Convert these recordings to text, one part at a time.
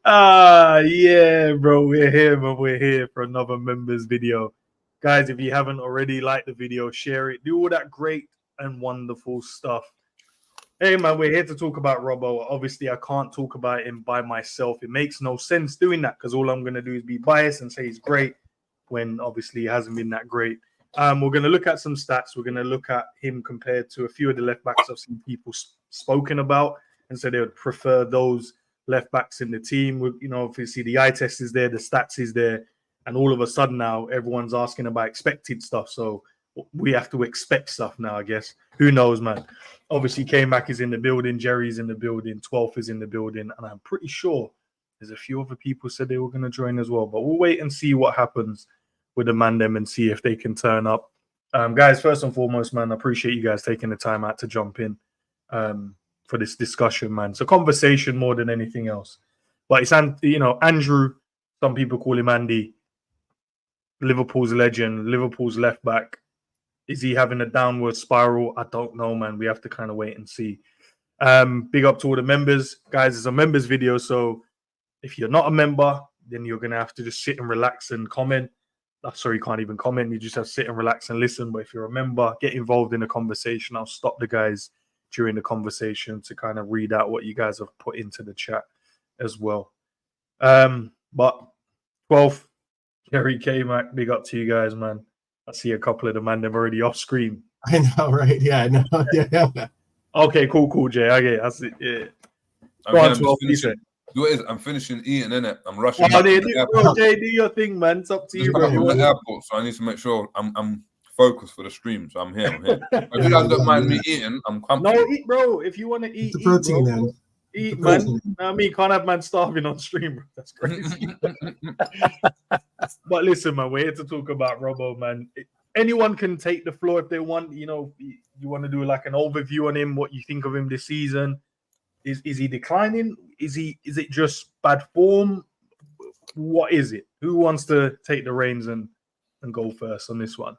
Yeah, bro, we're here, man. We're here for another members video. Guys, if you haven't already, like the video, share it, do all that great and wonderful stuff. Hey, man, we're here to talk about Robbo. Obviously, I can't talk about him by myself. It makes no sense doing that because all I'm going to do is be biased and say he's great when obviously he hasn't been that great. We're going to look at some stats. We're going to look at him compared to a few of the left backs I've seen people spoken about, and so they would prefer those left backs in the team. You know, obviously the eye test is there, the stats is there, and all of a sudden now everyone's asking about expected stuff. So we have to expect stuff now, I guess. Who knows, man? Obviously, K-Mac is in the building, Jerry's in the building, 12th is in the building, and I'm pretty sure there's a few other people said they were going to join as well. But we'll wait and see what happens with the Mandem and see if they can turn up. Guys, first and foremost, man, I appreciate you guys taking the time out to jump in for this discussion, man. It's a conversation more than anything else. But it's, you know, Andrew, some people call him Andy, Liverpool's legend, Liverpool's left back. Is he having a downward spiral? I don't know, man. We have to kind of wait and see. Big up to all the members. Guys, it's a members video, so if you're not a member, then you're going to have to just sit and relax and comment. Sorry, you can't even comment. You just have to sit and relax and listen. But if you're a member, get involved in the conversation. I'll stop the guys during the conversation to kind of read out what you guys have put into the chat as well. But 12th, Jerry K-Mac, big up to you guys, man. I see a couple of the man them already off screen. I know, right? Yeah, I know. Yeah. Okay, cool, Jay. Okay, that's it. Yeah. I'm finishing eating, innit? I'm rushing. Bro, Jay, do your thing, man. It's up to you, bro. I'm at the airport, so I need to make sure I'm focused for the stream. So I'm here. If you guys don't mind me eating, I'm comfortable. No, eat, bro. If you want to eat, the protein, bro. then. Eat, man. I mean, can't have man starving on stream, bro. That's crazy. But listen, man, we're here to talk about Robbo, man. Anyone can take the floor if they want. You know, you want to do like an overview on him, what you think of him this season. Is he declining? Is it just bad form? What is it? Who wants to take the reins and go first on this one?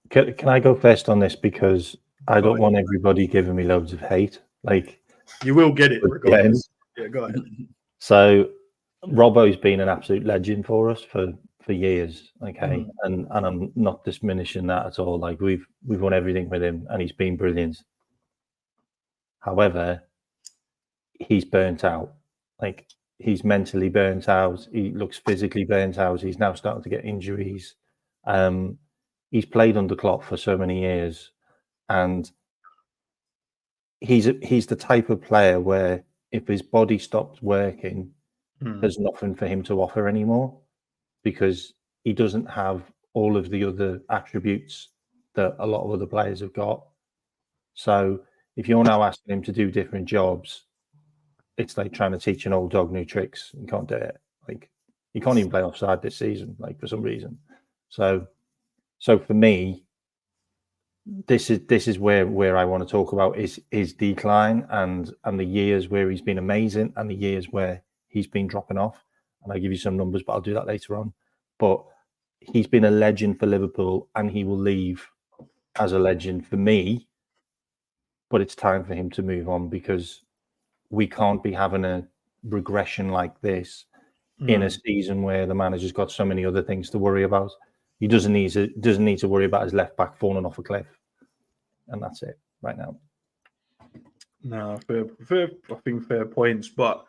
Can I go first on this, because I don't want everybody giving me loads of hate. Like, you will get it regardless. Yeah, go ahead. So Robbo's been an absolute legend for us for years, okay, and I'm not diminishing that at all. Like, we've won everything with him, and he's been brilliant. However, he's burnt out. Like, he's mentally burnt out. He looks physically burnt out. He's now starting to get injuries. He's played under Klopp for so many years, and he's the type of player where if his body stops working, there's nothing for him to offer anymore, because he doesn't have all of the other attributes that a lot of other players have got. So if you're now asking him to do different jobs, it's like trying to teach an old dog new tricks. You can't do it. Like, you can't even play offside this season, like, for some reason. So for me, this is where I want to talk about is his decline and the years where he's been amazing and the years where he's been dropping off. And I'll give you some numbers, but I'll do that later on. But he's been a legend for Liverpool, and he will leave as a legend for me. But it's time for him to move on, because we can't be having a regression like this in a season where the manager's got so many other things to worry about. He doesn't need to worry about his left back falling off a cliff, and that's it right now. No, fair. I think fair points, but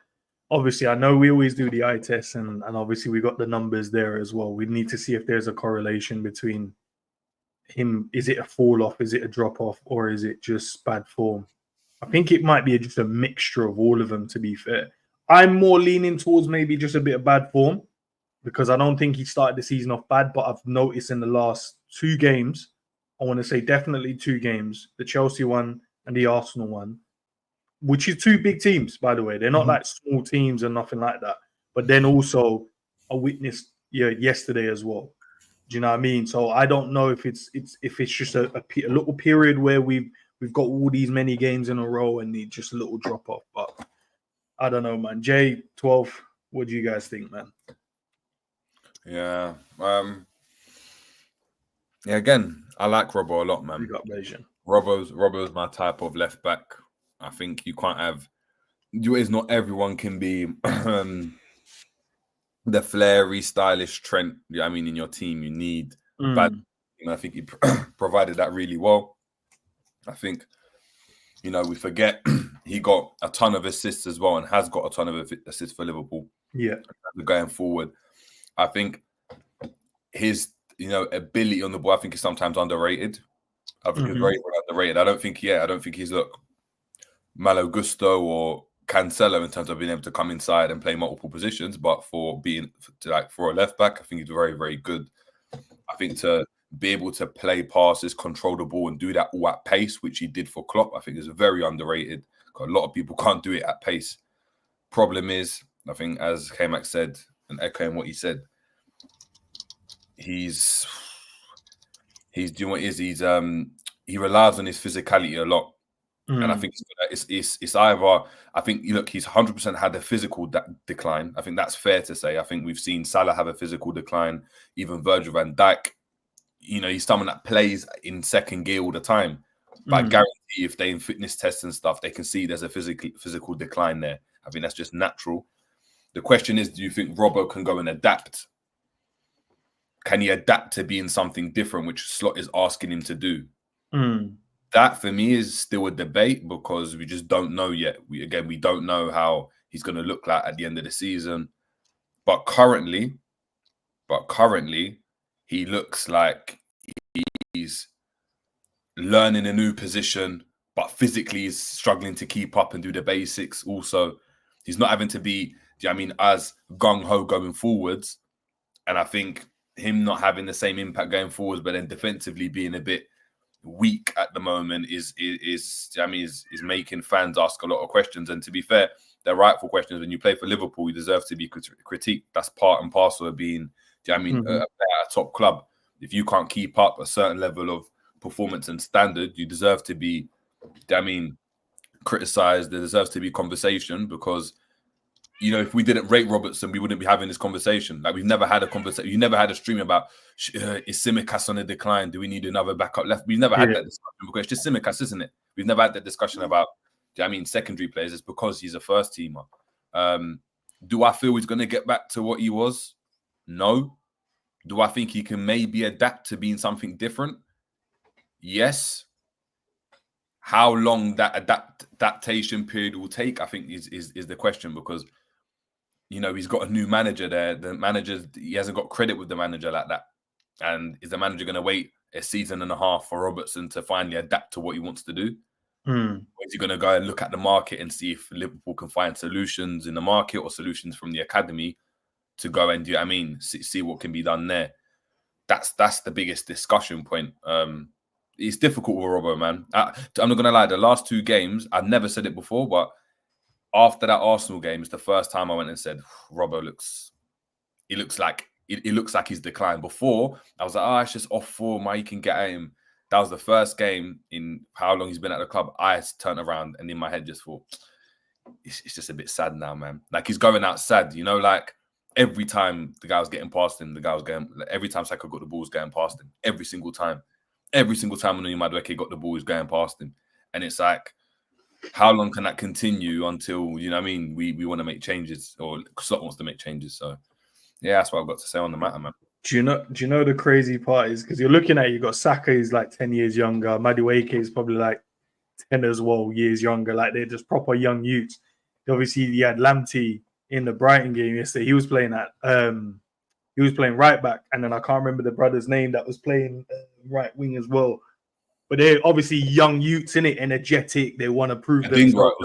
obviously, I know we always do the eye test, and obviously we got the numbers there as well. We need to see if there's a correlation between him. Is it a fall off? Is it a drop off? Or is it just bad form? I think it might be just a mixture of all of them, to be fair. I'm more leaning towards maybe just a bit of bad form, because I don't think he started the season off bad, but I've noticed in the last 2 games, I want to say definitely 2 games, the Chelsea one and the Arsenal one, which is 2 big teams, by the way. They're not like small teams and nothing like that. But then also I witnessed yesterday as well. Do you know what I mean? So I don't know if it's just a little period where we've got all these many games in a row and need just a little drop off. But I don't know, man. Jay, 12, what do you guys think, man? Yeah. Again, I like Robbo a lot, man. You got Bayesian. Robbo's my type of left back. I think you can't have is not everyone can be the flary, stylish Trent. I mean, in your team, you need a bad. I think he provided that really well. I think, we forget he got a ton of assists as well, and has got a ton of assists for Liverpool. Yeah, going forward, I think his ability on the ball, I think, is sometimes underrated. I think he's very underrated. I don't think he's Malo Gusto or Cancelo in terms of being able to come inside and play multiple positions, but for a left back, I think he's very, very good. I think to be able to play passes, control the ball, and do that all at pace, which he did for Klopp, I think is very underrated. A lot of people can't do it at pace. Problem is, I think, as K-Max said, and echoing what he said, he's doing what he relies on his physicality a lot. And I think it's either, I think, he's 100% had a physical decline. I think that's fair to say. I think we've seen Salah have a physical decline, even Virgil van Dijk. He's someone that plays in second gear all the time. But I guarantee if they in fitness tests and stuff, they can see there's a physical decline there. I think that's just natural. The question is, do you think Robbo can go and adapt? Can he adapt to being something different, which Slot is asking him to do? That, for me, is still a debate because we just don't know yet. We don't know how he's going to look like at the end of the season. But currently, he looks like he's learning a new position, but physically he's struggling to keep up and do the basics. Also, he's not having to be, as gung-ho going forwards. And I think him not having the same impact going forwards, but then defensively being a bit weak at the moment is making fans ask a lot of questions. And to be fair, they're rightful questions. When you play for Liverpool, you deserve to be critiqued. That's part and parcel of being, a player at a top club. If you can't keep up a certain level of performance and standard, you deserve to be, criticised. There deserves to be conversation because, if we didn't rate Robertson, we wouldn't be having this conversation. Like, we've never had a conversation. You never had a stream about, is Tsimikas on a decline? Do we need another backup left? We've never had that discussion because it's just Tsimikas, isn't it? We've never had that discussion about, secondary players. It's because he's a first teamer. Do I feel he's going to get back to what he was? No. Do I think he can maybe adapt to being something different? Yes. How long that adaptation period will take, I think, is the question because, he's got a new manager there. The manager, he hasn't got credit with the manager like that. And is the manager going to wait a season and a half for Robertson to finally adapt to what he wants to do? Or is he going to go and look at the market and see if Liverpool can find solutions in the market or solutions from the academy to go and see what can be done there? That's the biggest discussion point. It's difficult with Robbo, man. I'm not going to lie. The last two games, I've never said it before, but after that Arsenal game, it's the first time I went and said, Robbo looks like he's declined. Before, I was like, it's just off form. You can get at him. That was the first game in how long he's been at the club. I turned around and in my head just thought, it's just a bit sad now, man. Like, he's going out sad, like every time the guy was getting past him, every time Saka got the ball, was going past him. Every single time when Madueke got the ball, was going past him. And it's like, how long can that continue until, we want to make changes, or Slot wants to make changes? So, yeah, that's what I've got to say on the matter, man. Do you know the crazy part is, because you're looking at, you got Saka is like 10 years younger, Madueke is probably like 10 as well, years younger. Like, they're just proper young youths. Obviously, you had Lamptey in the Brighton game yesterday. He was playing right back, and then I can't remember the brother's name that was playing right wing as well. But they're obviously young youths, in it, energetic. They want to prove themselves.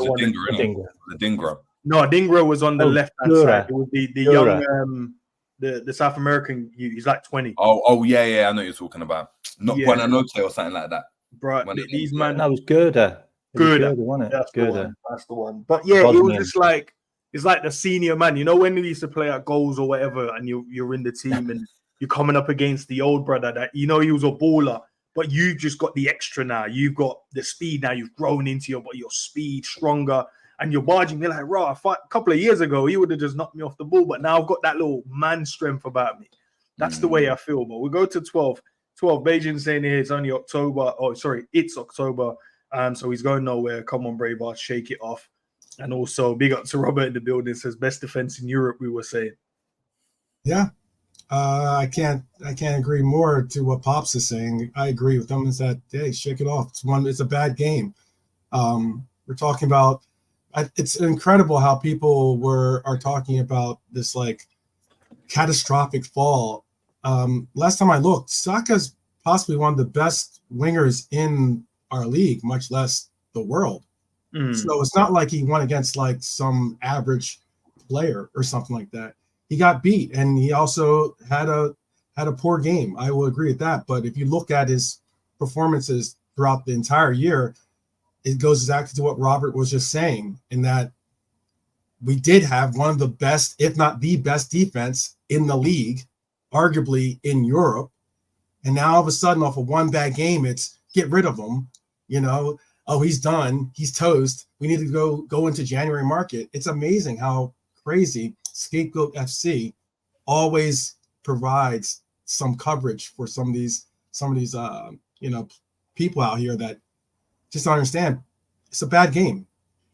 Dingra. No, Dingra was on the left-hand side. It was the young, the South American youth. He's like 20. Oh, yeah. I know what you're talking about. Not Buonanotte or something like that. Bro, these man. That was Gerda. Gerda, wasn't it? That's the one. But yeah, it was just like, it's like the senior man. When they used to play at goals or whatever, and you're in the team and you're coming up against the old brother that he was a baller, but you've just got the extra now. You've got the speed now. You've grown into your speed, stronger, and you're barging. You're like, a couple of years ago, he would have just knocked me off the ball, but now I've got that little man strength about me. That's the way I feel. But we'll go to 12. 12, Beijing saying here it's only October. Oh, sorry, it's October. So he's going nowhere. Come on, Braveheart, shake it off. And also, big up to Robert in the building. Says best defense in Europe. We were saying. Yeah, I can't agree more to what Pops is saying. I agree with them. Is that hey, shake it off. It's a bad game. We're talking about. It's incredible how people are talking about this like catastrophic fall. Last time I looked, Saka's possibly one of the best wingers in our league, much less the world. So it's not like he won against like some average player or something like that. He got beat, and he also had a poor game. I will agree with that. But if you look at his performances throughout the entire year, it goes exactly to what Robert was just saying, in that we did have one of the best, if not the best defense in the league, arguably in Europe. And now all of a sudden, off of one bad game, it's get rid of him, you know. Oh, he's done. He's toast. We need to go into January market. It's amazing how crazy Scapegoat FC always provides some coverage for some of these people out here that just don't understand. It's a bad game.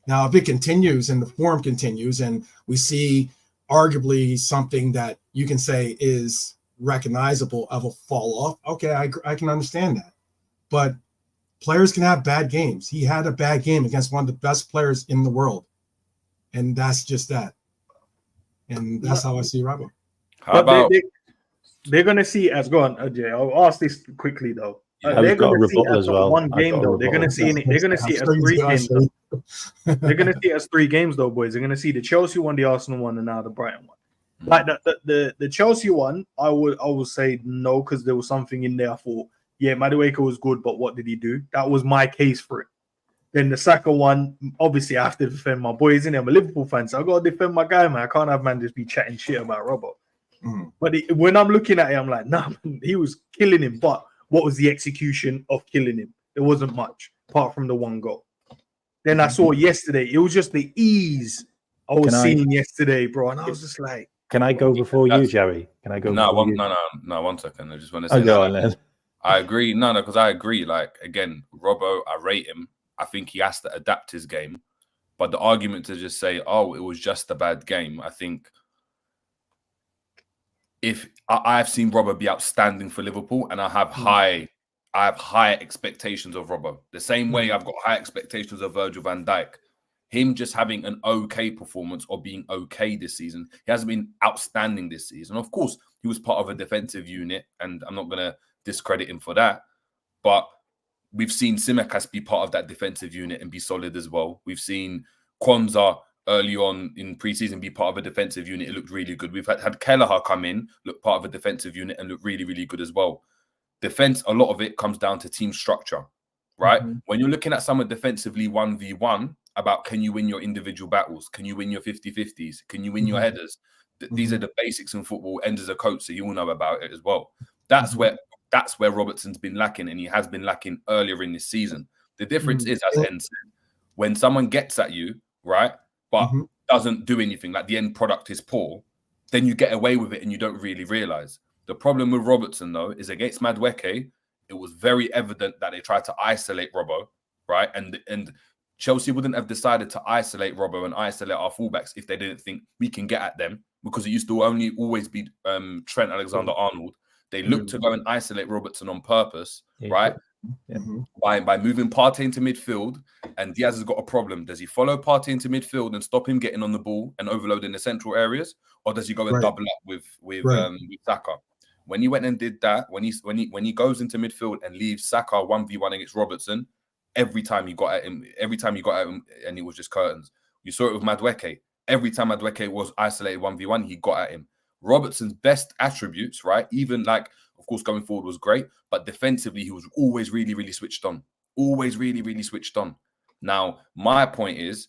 Now, if it continues and the form continues, and we see arguably something that you can say is recognizable of a fall off, okay, I can understand that. But players can have bad games. He had a bad game against one of the best players in the world. And that's just that. And that's how I see Robbo. How about they're going to see it as, go on, Jay, I'll ask this quickly, though. They're going to see it as one game, though. They're going to see it. They're going to see it as 3 games. They're going to see it as 3 games, though, boys. They're going to see the Chelsea one, the Arsenal one, and now the Brighton one. Like the Chelsea one, I would say no, because there was something in there. I thought, yeah, Madueke was good, but what did he do? That was my case for it. Then the Saka one, obviously I have to defend my boys in there. I'm a Liverpool fan, so I got to defend my guy, man. I can't have man just be chatting shit about Robbo. But when I'm looking at it, I'm like, nah, man, he was killing him. But what was the execution of killing him? There wasn't much, apart from the 1 goal. Then I saw yesterday, it was just the ease I was seeing yesterday, bro. And I was just like, can I go before you, Jerry? Can I go? No, before you? No, 1 second. I just want to say go on then. I agree. No, because I agree. Like, again, Robbo, I rate him. I think he has to adapt his game. But the argument to just say, oh, it was just a bad game, I think if I've seen Robbo be outstanding for Liverpool, and I have high expectations of Robbo. The same way I've got high expectations of Virgil van Dijk. Him just having an okay performance or being okay this season. He hasn't been outstanding this season. Of course, he was part of a defensive unit, and I'm not going to discredit him for that. But we've seen Tsimikas be part of that defensive unit and be solid as well. We've seen Kwanzaa early on in preseason be part of a defensive unit. It looked really good. We've had Kelleher come in, look part of a defensive unit and look really, really good as well. Defense, a lot of it comes down to team structure, right? When you're looking at someone defensively 1v1, about can you win your individual battles? Can you win your 50-50s? Can you win your headers? These are the basics in football. End as a coach, so you all know about it as well. That's where Robertson's been lacking, and he has been lacking earlier in this season. The difference is, as Endz said, when someone gets at you, right, but doesn't do anything, like the end product is poor, then you get away with it and you don't really realize. The problem with Robertson, though, is against Madueke, it was very evident that they tried to isolate Robbo, right? And Chelsea wouldn't have decided to isolate Robbo and isolate our fullbacks if they didn't think we can get at them, because it used to always be Trent Alexander-Arnold. They looked to go and isolate Robertson on purpose, right? By moving Partey into midfield, and Diaz has got a problem. Does he follow Partey into midfield and stop him getting on the ball and overloading the central areas, or does he go and double up with Saka? When he went and did that, when he goes into midfield and leaves Saka 1v1 against Robertson, every time he got at him, and it was just curtains. You saw it with Madueke. Every time Madueke was isolated 1v1, he got at him. Robertson's best attributes, right? Even like, of course, going forward was great, but defensively, he was always really, really switched on. Always really, really switched on. Now, my point is,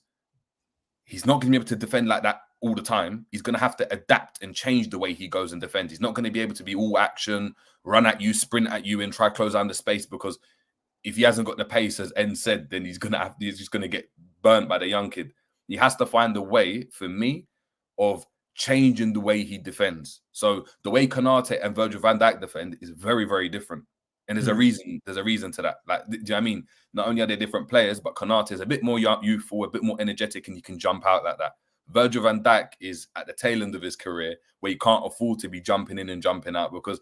he's not going to be able to defend like that all the time. He's going to have to adapt and change the way he goes and defends. He's not going to be able to be all action, run at you, sprint at you, and try to close down the space, because if he hasn't got the pace, as Endz said, then he's just going to get burnt by the young kid. He has to find a way, for me, of changing the way he defends. So the way Konate and Virgil van Dijk defend is very, very different. And there's a reason. There's a reason to that. Like, do you know what I mean? Not only are they different players, but Konate is a bit more youthful, a bit more energetic, and you can jump out like that. Virgil van Dijk is at the tail end of his career, where he can't afford to be jumping in and jumping out because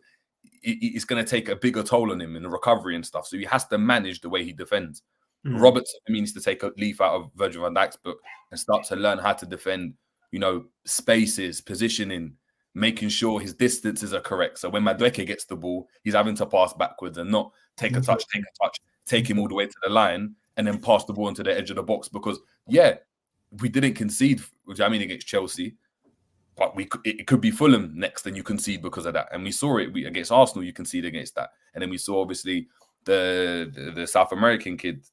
it's going to take a bigger toll on him in the recovery and stuff. So he has to manage the way he defends. Robertson needs to take a leaf out of Virgil van Dijk's book and start to learn how to defend, you know, spaces, positioning, making sure his distances are correct. So when Madueke gets the ball, he's having to pass backwards and not take a touch, take him all the way to the line and then pass the ball into the edge of the box. Because, yeah, we didn't concede, which I mean, against Chelsea, but it could be Fulham next and you concede because of that. And we saw it against Arsenal, you concede against that. And then we saw, obviously, the South American kid,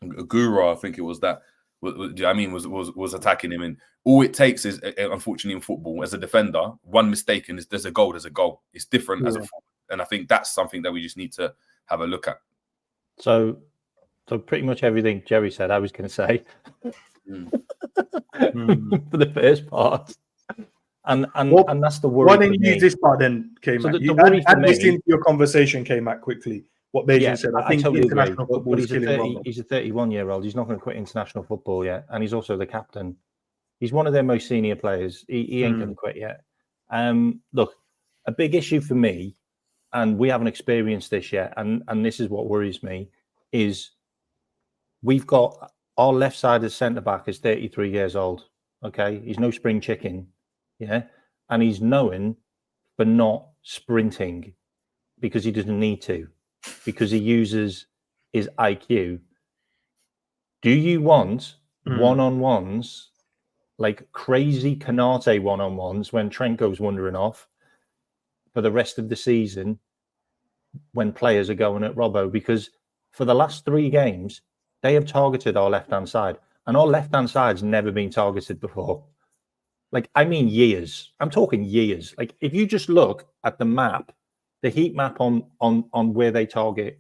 Gura, I think it was that, was attacking him. And all it takes is, unfortunately, in football, as a defender, one mistake and there's a goal. It's different as a forward. And I think that's something that we just need to have a look at. So pretty much everything Jerry said, I was going to say for the first part. And that's the worry. Why didn't you use this part then, K-Mac? So and listening to your conversation, K-Mac, quickly. What Beijing said. I think totally international agree. football is killing Robbo. He's a 31-year-old. He's not going to quit international football yet. And he's also the captain. He's one of their most senior players. He ain't going to quit yet. Look, a big issue for me, and we haven't experienced this yet, and this is what worries me, is we've got our left-sided centre-back is 33 years old. Okay? He's no spring chicken. Yeah? And he's known for not sprinting because he doesn't need to, because he uses his IQ. Do you want one-on-ones, like crazy Konate one-on-ones when Trent goes wandering off for the rest of the season when players are going at Robbo? Because for the last 3 games, they have targeted our left-hand side. And our left-hand side's never been targeted before. Like, I mean years. I'm talking years. Like, if you just look at the map, the heat map on where they target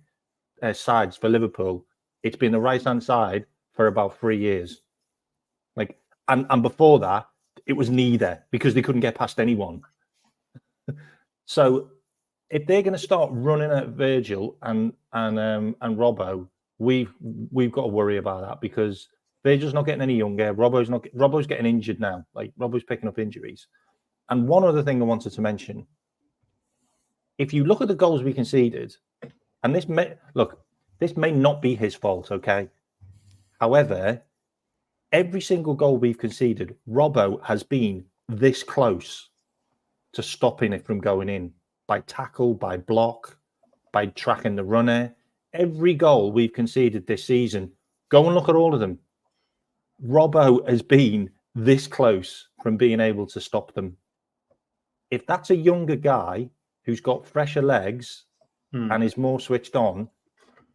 sides for Liverpool, it's been the right-hand side for about 3 years. Like, and before that, it was neither, because they couldn't get past anyone. So if they're going to start running at Virgil and Robbo, we've got to worry about that, because they're just not getting any younger. Robbo's getting injured now. Like, Robbo's picking up injuries. And one other thing I wanted to mention, if you look at the goals we conceded, and this may not be his fault, okay? However, every single goal we've conceded, Robbo has been this close to stopping it from going in, by tackle, by block, by tracking the runner. Every goal we've conceded this season, go and look at all of them. Robbo has been this close from being able to stop them. If that's a younger guy who's got fresher legs and is more switched on,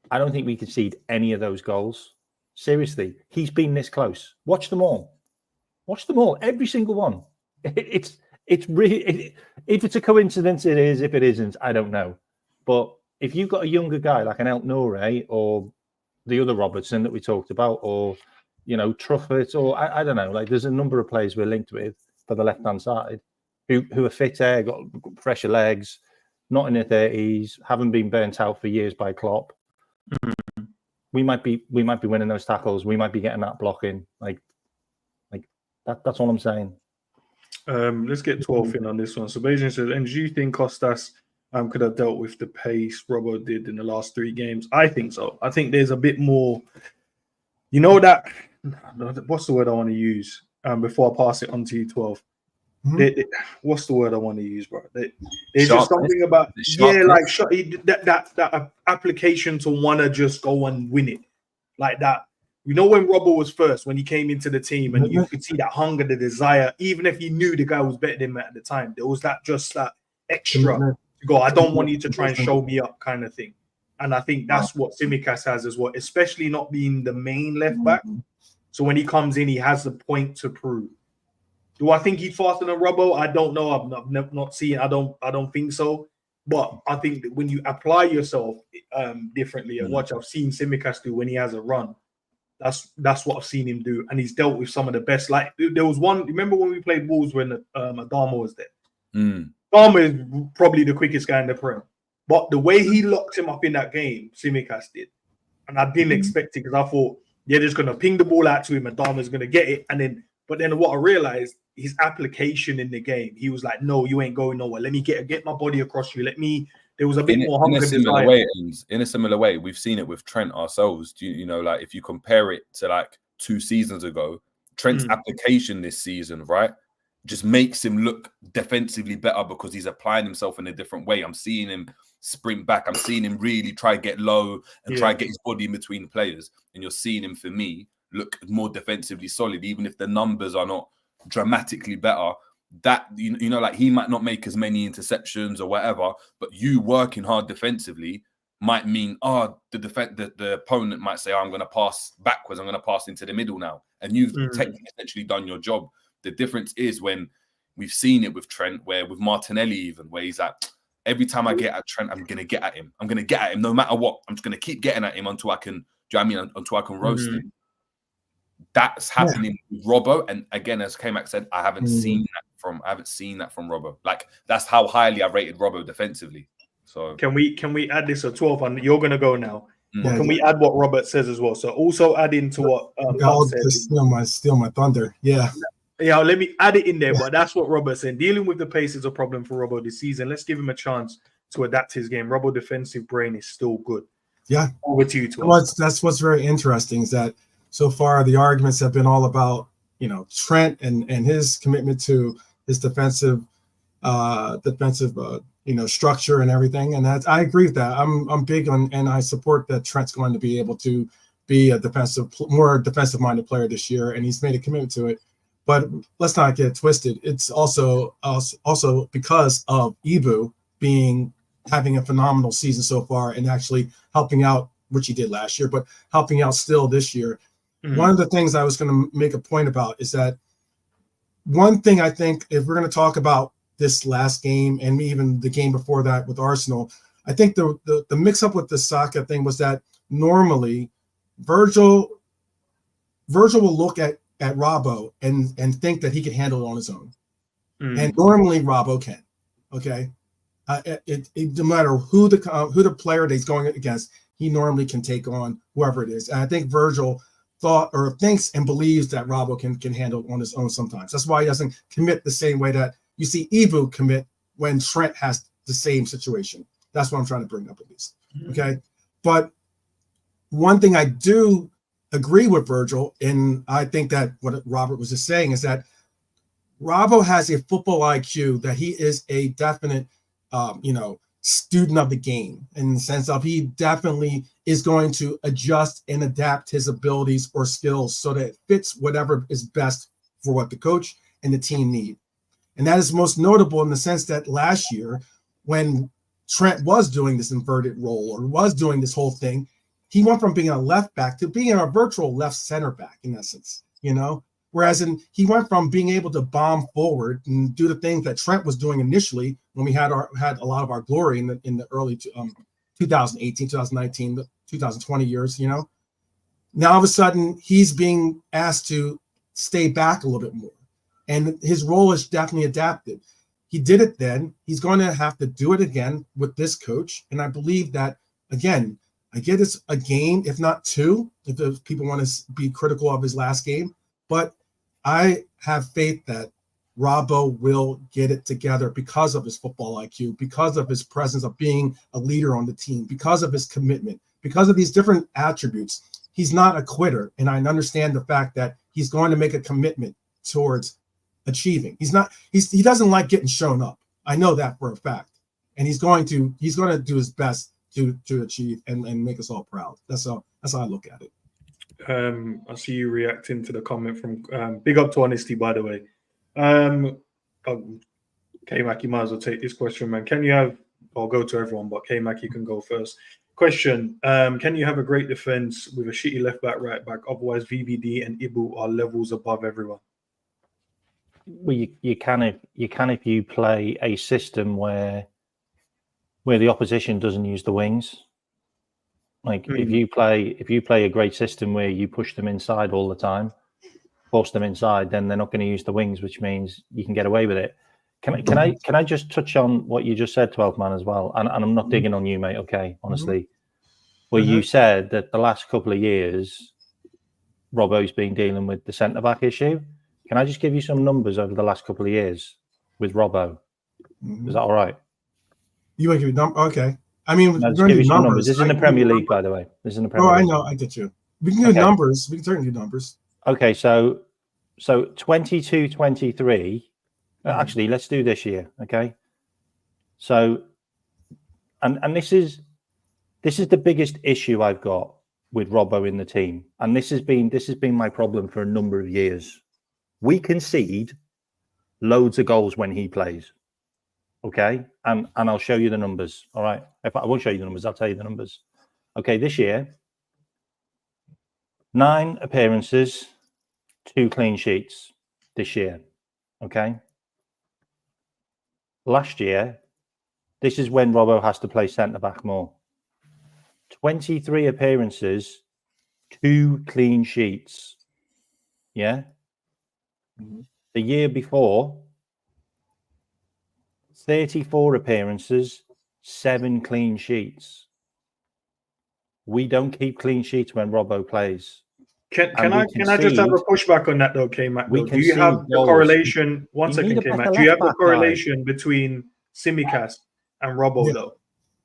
I don't think we concede any of those goals. Seriously, he's been this close. Watch them all. Watch them all. Every single one. It's really, if it's a coincidence, it is. If it isn't, I don't know. But if you've got a younger guy like an El Noure or the other Robertson that we talked about, or, you know, Truffert, or I don't know, like, there's a number of players we're linked with for the left-hand side who are fitter, got fresher legs, not in their 30s, haven't been burnt out for years by Klopp. We might be winning those tackles. We might be getting that blocking. Like that's all I'm saying. Let's get 12th in on this one. So Beijing says, and do you think Costas could have dealt with the pace Robbo did in the last 3 games? I think so. I think there's a bit more, you know, that, what's the word I want to use before I pass it on to you, 12? What's the word I want to use, bro? There's just something about, that application to want to just go and win it. Like that. You know, when Robbo was first, when he came into the team, and you could see that hunger, the desire, even if he knew the guy was better than him at the time, there was that extra to go, I don't want you to try and show me up kind of thing. And I think that's what Tsimikas has as well, especially not being the main left back. So when he comes in, he has the point to prove. Do I think he's faster than Robbo? I don't know. I've not seen. I don't think so. But I think that when you apply yourself differently, and watch, I've seen Tsimikas do when he has a run. That's what I've seen him do, and he's dealt with some of the best. Like, there was one. Remember when we played Wolves when Adama was there? Adama is probably the quickest guy in the Prem, But the way he locked him up in that game, Tsimikas did, and I didn't expect it because I thought they're just gonna ping the ball out to him and Dharma's gonna get it, but then what I realized, his application in the game, he was like, "No, you ain't going nowhere. Let me get my body across you. There was a bit more hunger." In a similar way, we've seen it with Trent ourselves. You know, like if you compare it to like 2 seasons ago, Trent's application this season, right, just makes him look defensively better because he's applying himself in a different way. I'm seeing him sprint back. I'm seeing him really try to get low and try to get his body in between players. And you're seeing him, for me, look more defensively solid, even if the numbers are not dramatically better. That you know, like he might not make as many interceptions or whatever, but you working hard defensively might mean the opponent might say, I'm going to pass backwards, I'm going to pass into the middle now, and you've technically essentially done your job. The difference is when we've seen it with Trent, where with Martinelli even, where he's like, every time I get at Trent, I'm going to get at him. I'm going to get at him no matter what. I'm just going to keep getting at him until I can. Do you know what I mean? Until I can roast him. That's happening with Robbo, and again, as K-Mac said, I haven't seen that from Robbo. Like that's how highly I rated Robbo defensively. So can we add this at 12? And you're gonna go now. Can we add what Robert says as well? So also add into what I'll just steal my thunder. Yeah, let me add it in there. But that's what Robert said. Dealing with the pace is a problem for Robbo this season. Let's give him a chance to adapt his game. Robbo defensive brain is still good. Yeah, over to you, 12. That's what's very interesting is that so far the arguments have been all about, you know, Trent and his commitment to his defensive structure and everything. And I agree with that. I'm big on, and I support that Trent's going to be able to be a more defensive minded player this year. And he's made a commitment to it, but let's not get it twisted. It's also because of Ibu having a phenomenal season so far and actually helping out, which he did last year, but helping out still this year. One of the things I was going to make a point about is that one thing I think, if we're going to talk about this last game and even the game before that with Arsenal, I think the mix up with the Saka thing was that normally Virgil will look at Robbo and think that he can handle it on his own. And normally Robbo can. Okay. No matter who the player that he's going against, he normally can take on whoever it is. And I think Virgil thinks and believes that Robbo can handle it on his own sometimes. That's why he doesn't commit the same way that you see Ibu commit when Trent has the same situation. That's what I'm trying to bring up at least. Okay. But one thing I do agree with Virgil, and I think that what Robert was just saying is that Robbo has a football IQ, that he is a definite student of the game, in the sense of he definitely is going to adjust and adapt his abilities or skills so that it fits whatever is best for what the coach and the team need. And that is most notable in the sense that last year, when Trent was doing this inverted role or was doing this whole thing, he went from being a left back to being a virtual left center back, in essence, whereas he went from being able to bomb forward and do the things that Trent was doing initially when we had a lot of our glory in the early 2018, 2019, 2020 years. Now all of a sudden he's being asked to stay back a little bit more, and his role is definitely adapted. He did it then. He's going to have to do it again with this coach, and I believe that again. I get it's a game, if not two, if people want to be critical of his last game, but I have faith that Robbo will get it together because of his football IQ, because of his presence of being a leader on the team, because of his commitment, because of these different attributes. He's not a quitter, and I understand the fact that he's going to make a commitment towards achieving. He doesn't like getting shown up. I know that for a fact, and he's going to do his best to achieve and make us all proud. That's how I look at it. I see you reacting to the comment from big up to Honesty, by the way. K-Mac, you might as well take this question, man. I'll go to everyone, but K-Mac, you can go first. Question, can you have a great defense with a shitty left back, right back? Otherwise, VVD and Ibu are levels above everyone. Well, you can if you play a system where the opposition doesn't use the wings. Like if you play a great system where you push them inside all the time, force them inside, then they're not going to use the wings, which means you can get away with it. Can I just touch on what you just said, 12 man, as well? And I'm not digging on you, mate. Okay, honestly, well, you said that the last couple of years, Robbo's been dealing with the centre back issue. Can I just give you some numbers over the last couple of years with Robbo? Is that all right? You want to give me okay. I mean, No, just give you some numbers. This is in the Premier League, by the way. This is in the Premier League. I know. I get you. We can do numbers. We can certainly do numbers. Okay, so 22-23. Actually, let's do this year. Okay. So, and this is the biggest issue I've got with Robbo in the team, and this has been my problem for a number of years. We concede loads of goals when he plays. Okay, and I'll show you the numbers. All right, if I won't show you the numbers, I'll tell you the numbers. Okay, this year, 9 appearances, 2 clean sheets this year. Okay. Last year, this is when Robbo has to play centre back more. 23 appearances, 2 clean sheets. Yeah. The year before, 34 appearances, 7 clean sheets. We don't keep clean sheets when Robbo plays. Can I just have a pushback on that though, K-Mac? Do you have the goals. correlation? One second, K-Mac. Do you have the correlation between Tsimikas and Robbo though?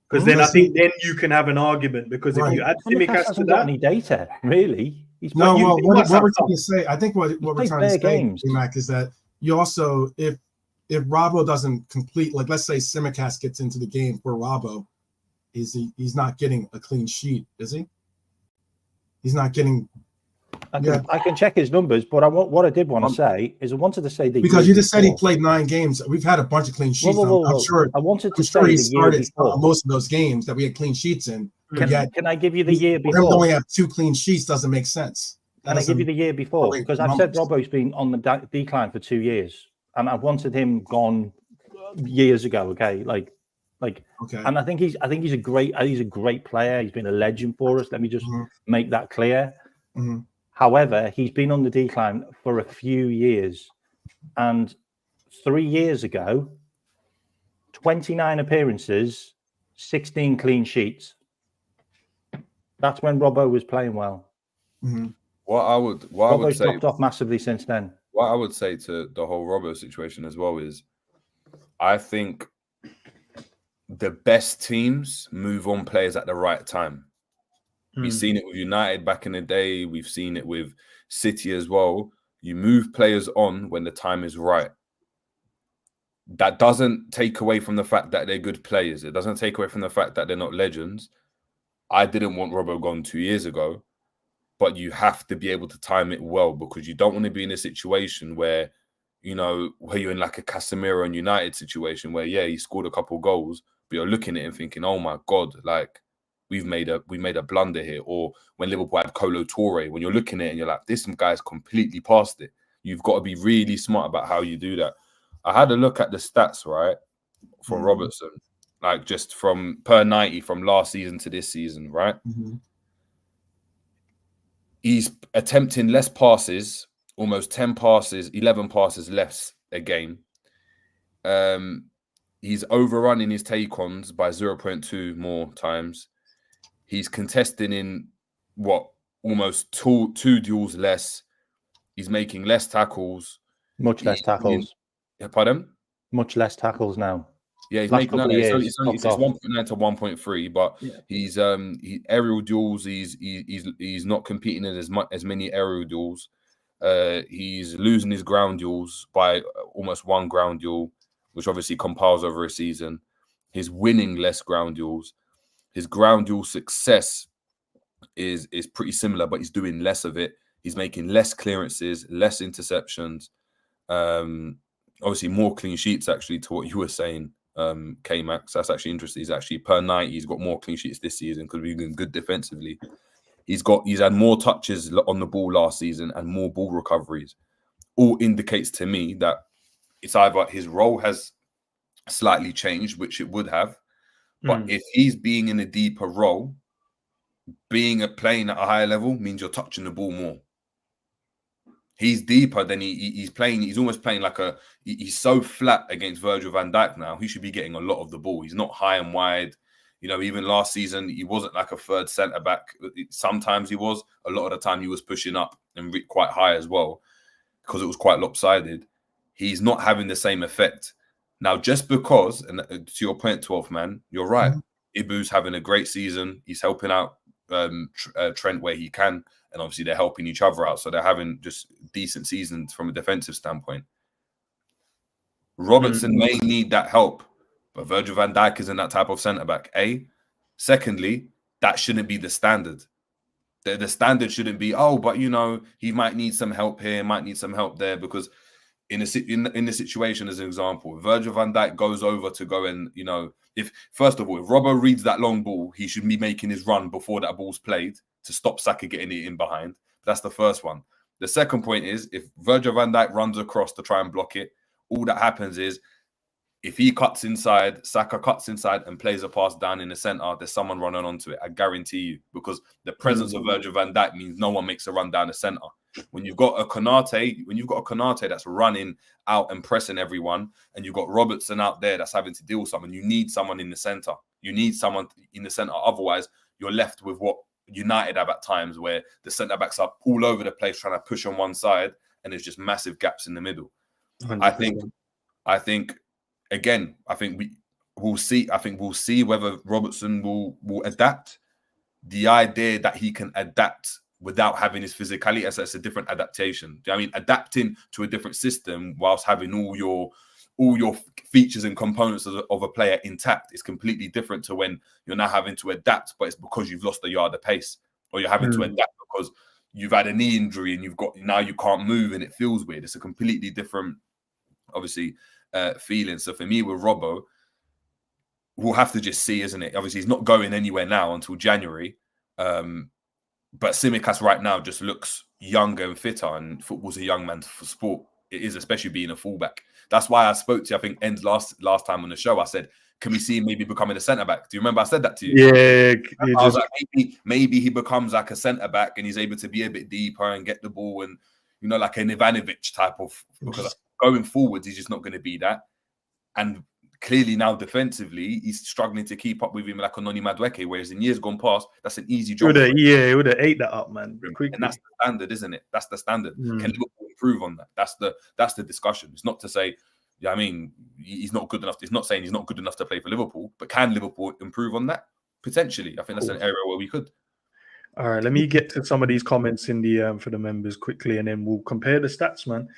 Because then I think then you can have an argument. Because if you add Tsimikas to that, any data really. What we're trying to say, I think what we're trying to say, K-Mac, is that you also if Robbo doesn't complete, like let's say Tsimikas gets into the game for Robbo, he's not getting a clean sheet, is he? He's not getting. I can check his numbers, but what I did want to say is I wanted to say that because you just said he played 9 games. We've had a bunch of clean sheets. I'm sure. I wanted to say he started most of those games that we had clean sheets in. Can I give you the year before? For him to only have 2 clean sheets doesn't make sense. Can I give you the year before? Because I've said Robbo's been on the decline for 2 years, and I wanted him gone years ago. Okay, and I think he's a great player. He's been a legend for us. Let me just make that clear. However, he's been on the decline for a few years. And 3 years ago, 29 appearances, 16 clean sheets. That's when Robbo was playing well. Robbo's dropped off massively since then. What I would say to the whole Robbo situation as well is I think the best teams move on players at the right time. We've seen it with United back in the day. We've seen it with City as well. You move players on when the time is right. That doesn't take away from the fact that they're good players. It doesn't take away from the fact that they're not legends. I didn't want Robbo gone 2 years ago, but you have to be able to time it well because you don't want to be in a situation where, where you're in like a Casemiro and United situation where, he scored a couple goals, but you're looking at it and thinking, oh my God, like, we made a blunder here. Or when Liverpool had Kolo Touré, when you're looking at it and you're like, this guy's completely past it. You've got to be really smart about how you do that. I had a look at the stats, right, from Robertson, like just from per 90 from last season to this season, right? He's attempting less passes, almost 10 passes, 11 passes less a game. He's overrunning his take-ons by 0.2 more times. He's contesting in almost two duels less. He's making less tackles. Much less tackles. Pardon? Much less tackles now. Yeah, he's making it's 1.9 to 1.3, but he's aerial duels. He's not competing in as many aerial duels. He's losing his ground duels by almost 1 ground duel, which obviously compiles over a season. He's winning less ground duels. His ground duel success is pretty similar, but he's doing less of it. He's making less clearances, less interceptions. Obviously, more clean sheets, actually, to what you were saying, K-Max. That's actually interesting. He's actually, per 90, he's got more clean sheets this season because we've been good defensively. He's had more touches on the ball last season and more ball recoveries. All indicates to me that it's either his role has slightly changed, which it would have, but if he's being in a deeper role, playing at a higher level means you're touching the ball more. He's deeper than he's playing. He's almost playing like he's so flat against Virgil van Dijk now. He should be getting a lot of the ball. He's not high and wide. You know, even last season, he wasn't like a third centre back. Sometimes he was. A lot of the time, he was pushing up and quite high as well because it was quite lopsided. He's not having the same effect. Now, just because, and to your point, 12th man, you're right. Ibu's having a great season. He's helping out Trent where he can. And obviously, they're helping each other out. So they're having just decent seasons from a defensive standpoint. Robertson may need that help, but Virgil van Dijk isn't that type of centre-back, A. Secondly, that shouldn't be the standard. The standard shouldn't be, oh, but, you know, he might need some help here, might need some help there, because in the situation, as an example, Virgil van Dijk goes over to go and, you know, if Robbo reads that long ball, he should be making his run before that ball's played to stop Saka getting it in behind. That's the first one. The second point is, if Virgil van Dijk runs across to try and block it, all that happens is, if he cuts inside, Saka cuts inside and plays a pass down in the centre, there's someone running onto it. I guarantee you, because the presence of Virgil van Dijk means no one makes a run down the centre. When you've got a Konate that's running out and pressing everyone, and you've got Robertson out there that's having to deal with someone, you need someone in the centre. You need someone in the centre. Otherwise, you're left with what United have at times, where the centre backs are all over the place trying to push on one side, and there's just massive gaps in the middle. 100%. I think we'll see. I think we'll see whether Robertson will adapt. The idea that he can adapt without having his physicality, as it's a different adaptation. I mean, adapting to a different system whilst having all your features and components of a player intact is completely different to when you're now having to adapt, but it's because you've lost a yard of pace, or you're having to adapt because you've had a knee injury and now you can't move and it feels weird. It's a completely different, obviously, feeling. So for me, with Robbo, we'll have to just see, isn't it? Obviously, he's not going anywhere now until January. But Tsimikas right now just looks younger and fitter, and football's a young man's sport. It is, especially being a fullback. That's why I spoke to, I think, Endz last time on the show. I said, can we see him maybe becoming a centre-back? Do you remember I said that to you? Yeah. I was like, maybe he becomes like a centre-back and he's able to be a bit deeper and get the ball and, you know, like an Ivanovic type of, because going forwards, he's just not going to be that. And clearly now defensively, he's struggling to keep up with him like a Noni Madueke, whereas in years gone past, that's an easy job. He would have ate that up, man. Quickly. And that's the standard, isn't it? That's the standard. Can Liverpool improve on that? That's the discussion. It's not to say, I mean, he's not good enough. It's not saying he's not good enough to play for Liverpool, but can Liverpool improve on that? Potentially. I think that's an area where we could. All right, let me get to some of these comments in the for the members quickly, and then we'll compare the stats, man.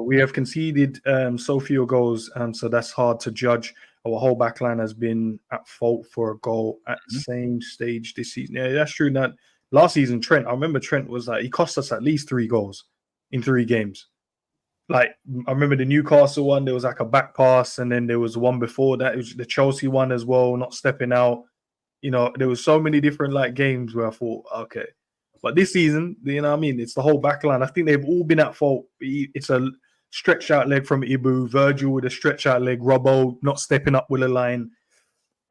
We have conceded so few goals, so that's hard to judge. Our whole back line has been at fault for a goal at the same stage this season. Yeah, that's true. That last season, I remember Trent was like, he cost us at least 3 goals in 3 games. Like, I remember the Newcastle one, there was like a back pass, and then there was one before that. It was the Chelsea one as well, not stepping out. You know, there was so many different like games where I thought, okay. But this season, you know what I mean? It's the whole back line. I think they've all been at fault. It's a stretched out leg from Ibu, Virgil with a stretched out leg, Robbo not stepping up with a line.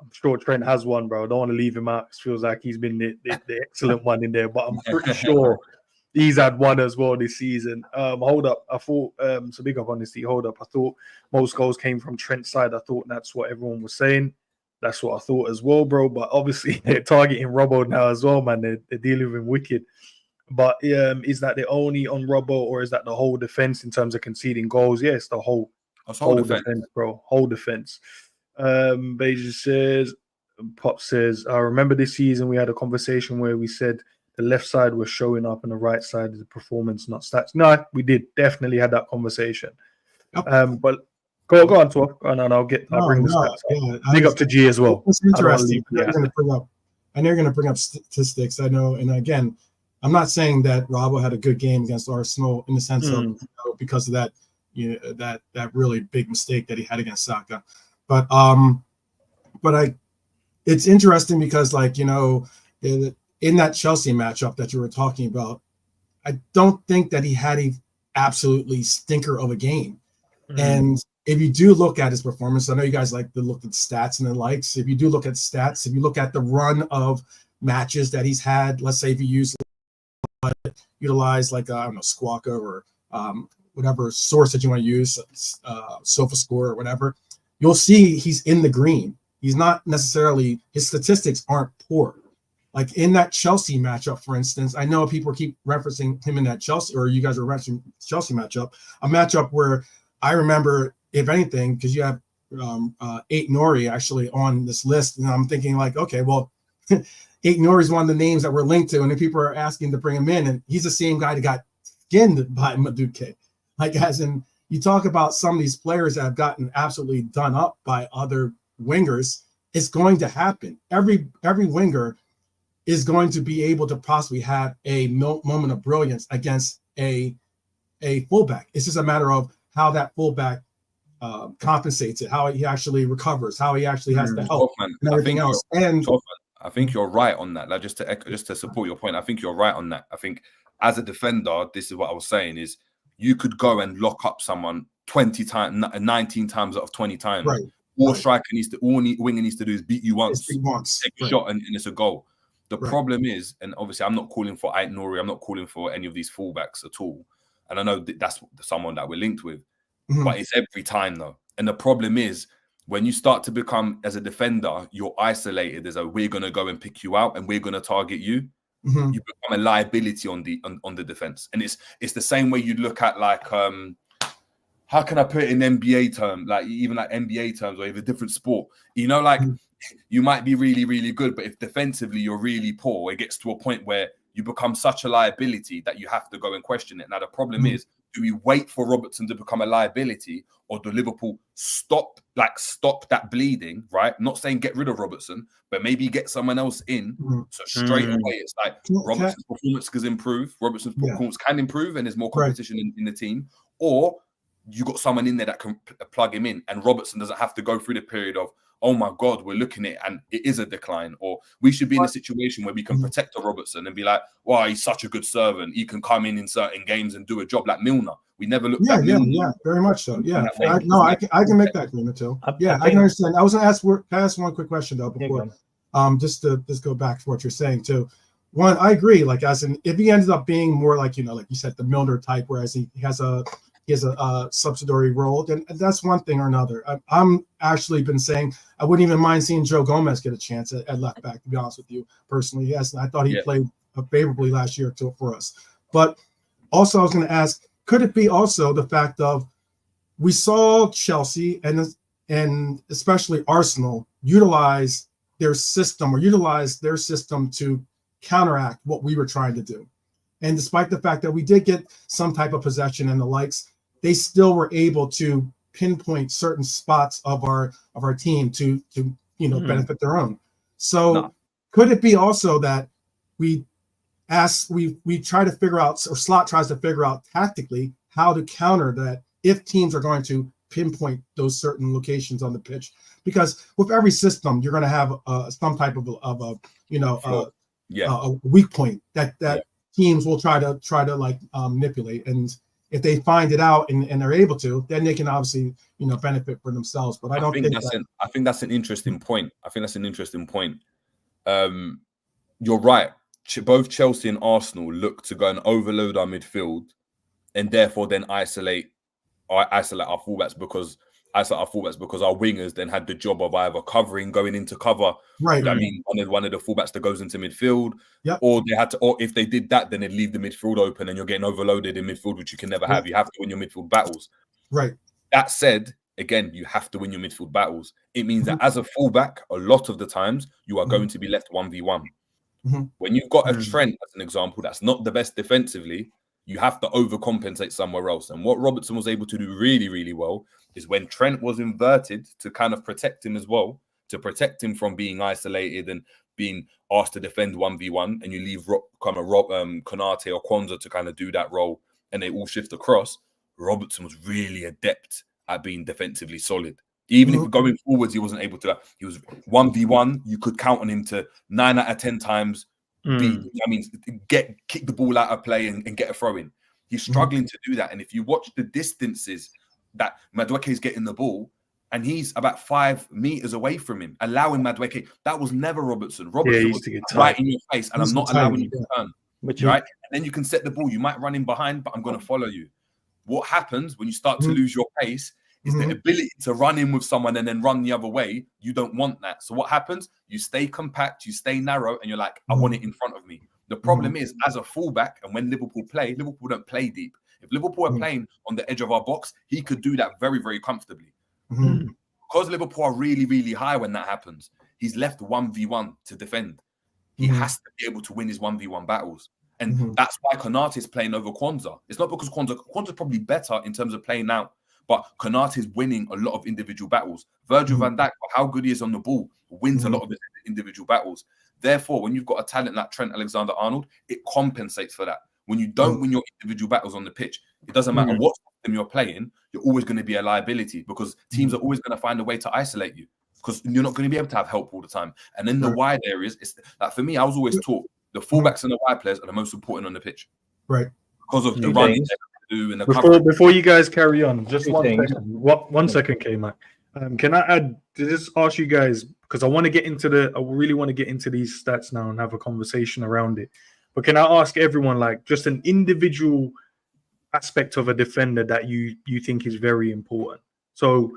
I'm sure Trent has one, bro. I don't want to leave him out. It feels like he's been the excellent one in there, but I'm pretty sure he's had one as well this season. Hold up. I thought, so big up honesty, hold up. I thought most goals came from Trent's side. I thought that's what everyone was saying. That's what I thought as well, bro. But obviously, they're targeting Robbo now as well, man. They're dealing with him wicked. But is that the only on Robbo, or is that the whole defense in terms of conceding goals? Yeah, it's the whole defense, bro. Whole defense. Beja says, Pop says, I remember this season we had a conversation where we said the left side was showing up and the right side is the performance, not stats. No, we did definitely had that conversation. Yep. But Go on, 12. And I'll bring the stats. Yeah, big up to G as well. It's interesting. I know you're going to bring up statistics. I know, and again, I'm not saying that Robbo had a good game against Arsenal in the sense of because of that, that really big mistake that he had against Saka. But it's interesting because in that Chelsea matchup that you were talking about, I don't think that he had a absolutely stinker of a game. And if you do look at his performance, I know you guys like to look at the stats and the likes. If you do look at stats, if you look at the run of matches that he's had, let's say if you use utilize like I don't know, Squawka or whatever source that you want to use, SofaScore or whatever, you'll see he's in the green. He's not necessarily, his statistics aren't poor. Like in that Chelsea matchup, for instance, I know people keep referencing him in that Chelsea, or you guys are referencing Chelsea matchup, a matchup where I remember, if anything, because you have Eight Nori actually on this list, and I'm thinking like, okay, well, Eight Nori is one of the names that we're linked to, and then people are asking to bring him in, and he's the same guy that got skinned by Madueke. Like, as in, you talk about some of these players that have gotten absolutely done up by other wingers, it's going to happen. Every winger is going to be able to possibly have a moment of brilliance against a fullback. It's just a matter of how that fullback compensates it, how he actually recovers, how he actually has to help, and everything else. And I think you're right on that. Like, just to support your point, I think you're right on that. I think as a defender, this is what I was saying, is you could go and lock up someone 20 times, 19 times out of 20 times. Right. All striker needs to, all winger needs to do is beat you once, take a right. shot, and it's a goal. The Right. problem is, and obviously I'm not calling for Ait Nouri, I'm not calling for any of these fullbacks at all. And I know that's someone that we're linked with, but it's every time though. And the problem is, when you start to become, as a defender, you're isolated. There's a, we're going to go and pick you out and we're going to target you. You become a liability on the defense. And it's the same way you look at, like, how can I put it in NBA terms, like even like NBA terms, or even a different sport, you know, like you might be really, really good, but if defensively you're really poor, it gets to a point where you become such a liability that you have to go and question it. Now, the problem is, do we wait for Robertson to become a liability, or do Liverpool stop that bleeding, right? Not saying get rid of Robertson, but maybe get someone else in. So straight away, it's like Robertson's performance can improve. Robertson's performance can improve, and there's more competition in the team. Or you got someone in there that can plug him in, and Robertson doesn't have to go through the period of, oh my God, we're looking at it and it is a decline. Or we should be in a situation where we can protect a Robertson and be like, wow, he's such a good servant. He can come in certain games and do a job, like Milner. We never looked at Milner. Yeah, very much so. Yeah, I can make that agreement too. I can understand. I was going to ask one quick question though before, just to go back to what you're saying too. One, I agree. Like, as in, if he ended up being more like, you know, like you said, the Milner type, whereas he has a subsidiary role, then that's one thing or another. I'm actually been saying I wouldn't even mind seeing Joe Gomez get a chance at left back, to be honest with you personally. Yes, I thought he played favorably last year for us. But also, I was going to ask, could it be also the fact of, we saw Chelsea and especially Arsenal utilize their system to counteract what we were trying to do. And despite the fact that we did get some type of possession and the likes, they still were able to pinpoint certain spots of our team to benefit their own. So could it be also that we try to figure out, or Slot tries to figure out tactically how to counter that if teams are going to pinpoint those certain locations on the pitch? Because with every system, you're going to have some type of a weak point that teams will try to like manipulate, and if they find it out and they're able to, then they can obviously benefit for themselves. But I think that's an interesting point. You're right. Both Chelsea and Arsenal look to go and overload our midfield, and therefore then isolate our fullbacks because our wingers then had the job of either covering, going into cover. Right. I mean, one of the fullbacks that goes into midfield, or they had to, or if they did that, then they'd leave the midfield open, and you're getting overloaded in midfield, which you can never have. You have to win your midfield battles. Right. That said, again, you have to win your midfield battles. It means that as a fullback, a lot of the times you are going to be left 1v1. When you've got a Trent, as an example, that's not the best defensively, you have to overcompensate somewhere else. And what Robertson was able to do really, really well is when Trent was inverted to kind of protect him as well, to protect him from being isolated and being asked to defend 1v1, and you leave Konate or Kwanzaa to kind of do that role, and they all shift across. Robertson was really adept at being defensively solid. Even if going forwards, he wasn't able to. He was 1v1. You could count on him to 9 out of 10 times kick the ball out of play and get a throw in. He's struggling to do that. And if you watch the distances that Madueke is getting the ball, and he's about 5 meters away from him, allowing Madueke, that was never Robertson. Robertson was right in your face, and I'm not allowing you to turn. right? And then you can set the ball. You might run in behind, but I'm going to follow you. What happens when you start to lose your pace is the ability to run in with someone and then run the other way. You don't want that. So what happens? You stay compact, you stay narrow, and you're like, I want it in front of me. The problem is, as a fullback, and when Liverpool don't play deep. If Liverpool are playing on the edge of our box, he could do that very, very comfortably. Because Liverpool are really, really high when that happens, he's left 1v1 to defend. He has to be able to win his 1v1 battles. And that's why Konate is playing over Kwanzaa. It's not because Kwanzaa's probably better in terms of playing out, but Konate is winning a lot of individual battles. Virgil van Dijk, for how good he is on the ball, wins a lot of his individual battles. Therefore, when you've got a talent like Trent Alexander-Arnold, it compensates for that. When you don't win your individual battles on the pitch, it doesn't matter what system you're playing, you're always going to be a liability because teams are always going to find a way to isolate you because you're not going to be able to have help all the time. And then the wide areas, it's like for me, I was always taught the fullbacks and the wide players are the most important on the pitch. Right. Because of the running they do and the before you guys carry on, just 1 second. One second, K-Mac. Can I add to just ask you guys, because I really want to get into these stats now and have a conversation around it. But can I ask everyone, like, just an individual aspect of a defender that you think is very important? So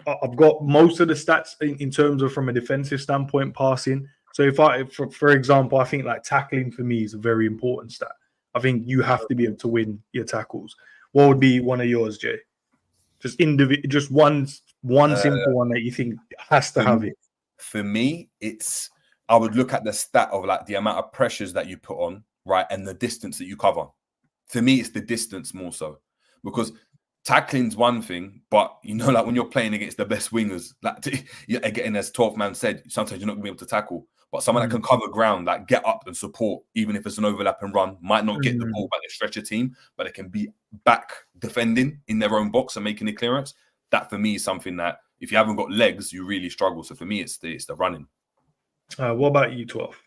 I've got most of the stats in terms of from a defensive standpoint, passing. So for example, I think like tackling for me is a very important stat. I think you have to be able to win your tackles. What would be one of yours, Jay? Just one simple one that you think has to have it. For me, I would look at the stat of like the amount of pressures that you put on, right, and the distance that you cover. For me, it's the distance more so, because tackling's one thing, but like when you're playing against the best wingers, like again, as 12th man said, sometimes you're not gonna be able to tackle. But someone that can cover ground, like get up and support, even if it's an overlap and run, might not get the ball, but they stretch a team, but it can be back defending in their own box and making the clearance. That for me is something that if you haven't got legs, you really struggle. So for me, it's the running. What about you, 12?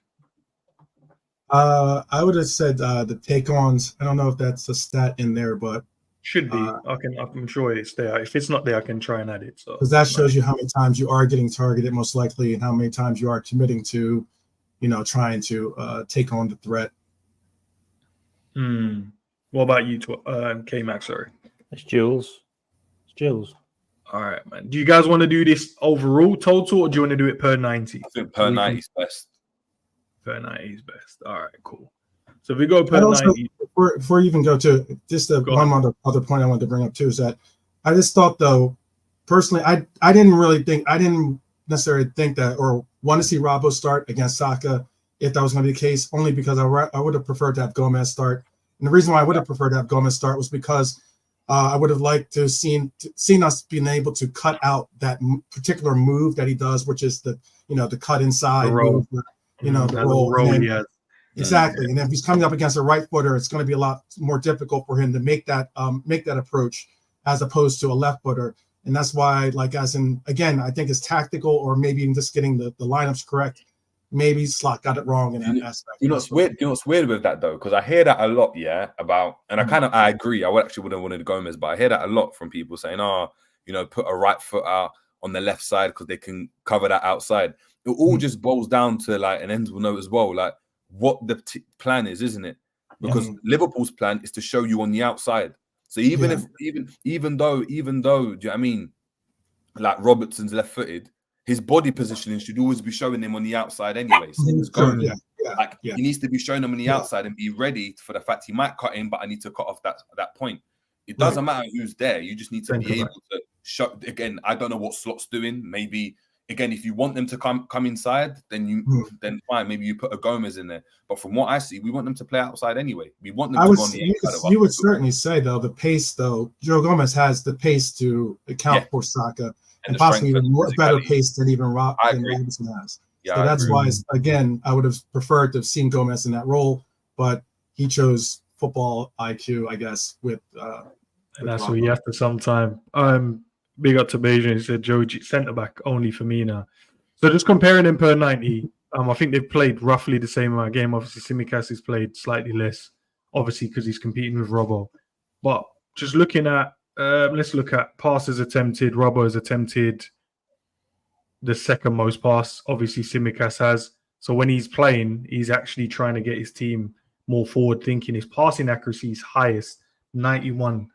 I would have said the take-ons. I don't know if that's a stat in there, but should be. I'm sure it's there. If it's not there, I can try and add it. So because that shows you how many times you are getting targeted, most likely, and how many times you are committing to, trying to take on the threat. What about you, K-Mac? Sorry, it's Jules. All right, man. Do you guys want to do this overall total, or do you want to do it per 90? I think per 90 is best. Per 90 is best. All right, cool. So if we go per 90. Before you even go to just one other point I wanted to bring up too is that I just thought, though, personally, I didn't necessarily think that or want to see Robbo start against Saka if that was going to be the case, only because I would have preferred to have Gomez start. And the reason why I would have preferred to have Gomez start was because I would have liked to seen us being able to cut out that particular move that he does, which is the cut inside, the roll. The roll. Exactly, and if he's coming up against a right footer, it's going to be a lot more difficult for him to make that approach as opposed to a left footer, and that's why, again, I think it's tactical, or maybe even just getting the lineups correct. Maybe Slot got it wrong in that aspect. What's weird with that though, because I hear that a lot, about, and I agree. I would have wanted Gomez, but I hear that a lot from people saying, put a right foot out on the left side because they can cover that outside. It all just boils down to and Endz will know as well, what the plan is, isn't it? Because Liverpool's plan is to show you on the outside. So even though, do you know what I mean? Like Robertson's left-footed, his body positioning should always be showing him on the outside anyway. So he needs to be showing him on the outside and be ready for the fact he might cut in, but I need to cut off that point. It doesn't matter who's there. You just need to be able to show. Again, I don't know what Slot's doing. Maybe. Again, if you want them to come inside, then fine. Maybe you put a Gomez in there. But from what I see, we want them to play outside anyway. We want them to go on the outside. You would certainly say, though, the pace, though, Joe Gomez has the pace to account for Saka and possibly even better pace than even Robertson has. Yeah, so that's why, again, I would have preferred to have seen Gomez in that role, but he chose football IQ, I guess, with and that's what you have to sometime. Big up to Beijing. He said Joji centre back only for me now. So just comparing them per 90, I think they've played roughly the same amount of game. Obviously, Tsimikas has played slightly less, obviously because he's competing with Robbo. But just looking at, let's look at passes attempted. Robbo has attempted the second most pass. Obviously, Tsimikas has. So when he's playing, he's actually trying to get his team more forward thinking. His passing accuracy is highest, 91%.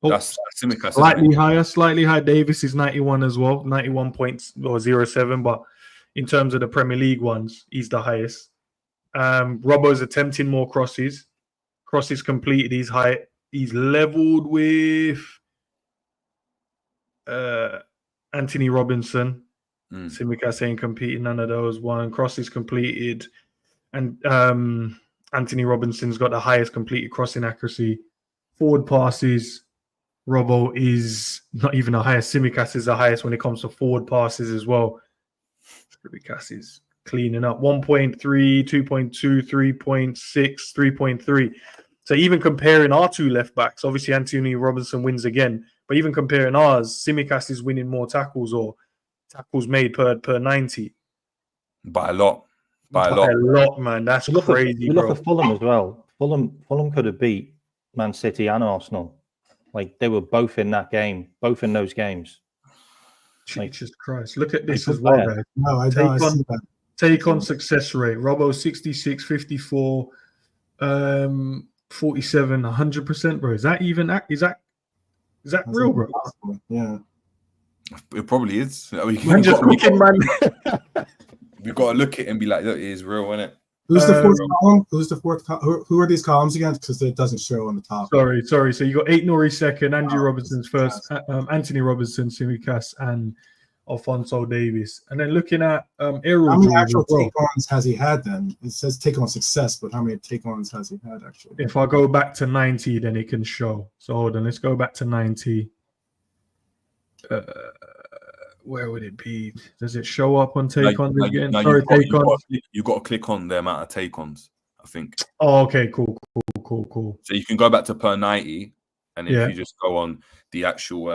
Oh, That's Tsimikas. slightly high. Davis is 91 as well, 91.07. But in terms of the Premier League ones, he's the highest. Robbo's attempting more crosses. Crosses completed, he's high. He's leveled with Anthony Robertson. Tsimikas ain't competing, none of those. One crosses completed. And Anthony Robinson's got the highest completed crossing accuracy. Forward passes, Robbo is not even the highest. Tsimikas is the highest when it comes to forward passes as well. Tsimikas is cleaning up. 1.3, 2.2, 3.6, 3.3. So even comparing our two left backs, obviously Anthony Robinson wins again, but even comparing ours, Tsimikas is winning more tackles or tackles made per 90. By a lot. By a lot, man. That's crazy, you bro. Look at Fulham as well. Fulham could have beat Man City and Arsenal. Like, they were both in that game, both in those games. Jesus Christ. Look at this as well, guys. No, I don't see that. Take on success rate. Robbo 66, 54, 47, 100%, bro. Is that even is that real, bro? Possible. Yeah. It probably is. Man, just cooking, man. We've got to look at it and be like, look, it is real, isn't it? Who's the fourth column? Who's the fourth column? Who are these columns again? Because it doesn't show on the top. Sorry. So you got Aït-Nouri second, Andrew Robertson's first, Anthony Robertson, Tsimikas, and Alphonso Davies. And then looking at Errol. How many actual take-ons has he had then? It says take-on success, but how many take-ons has he had actually? If I go back to 90, then it can show. So hold on, let's go back to 90. Where would it be? Does it show up on take-ons again? Sorry, take-ons. You've got to click on the amount of take-ons, I think. Oh, okay, cool. So you can go back to per 90, and if you just go on the actual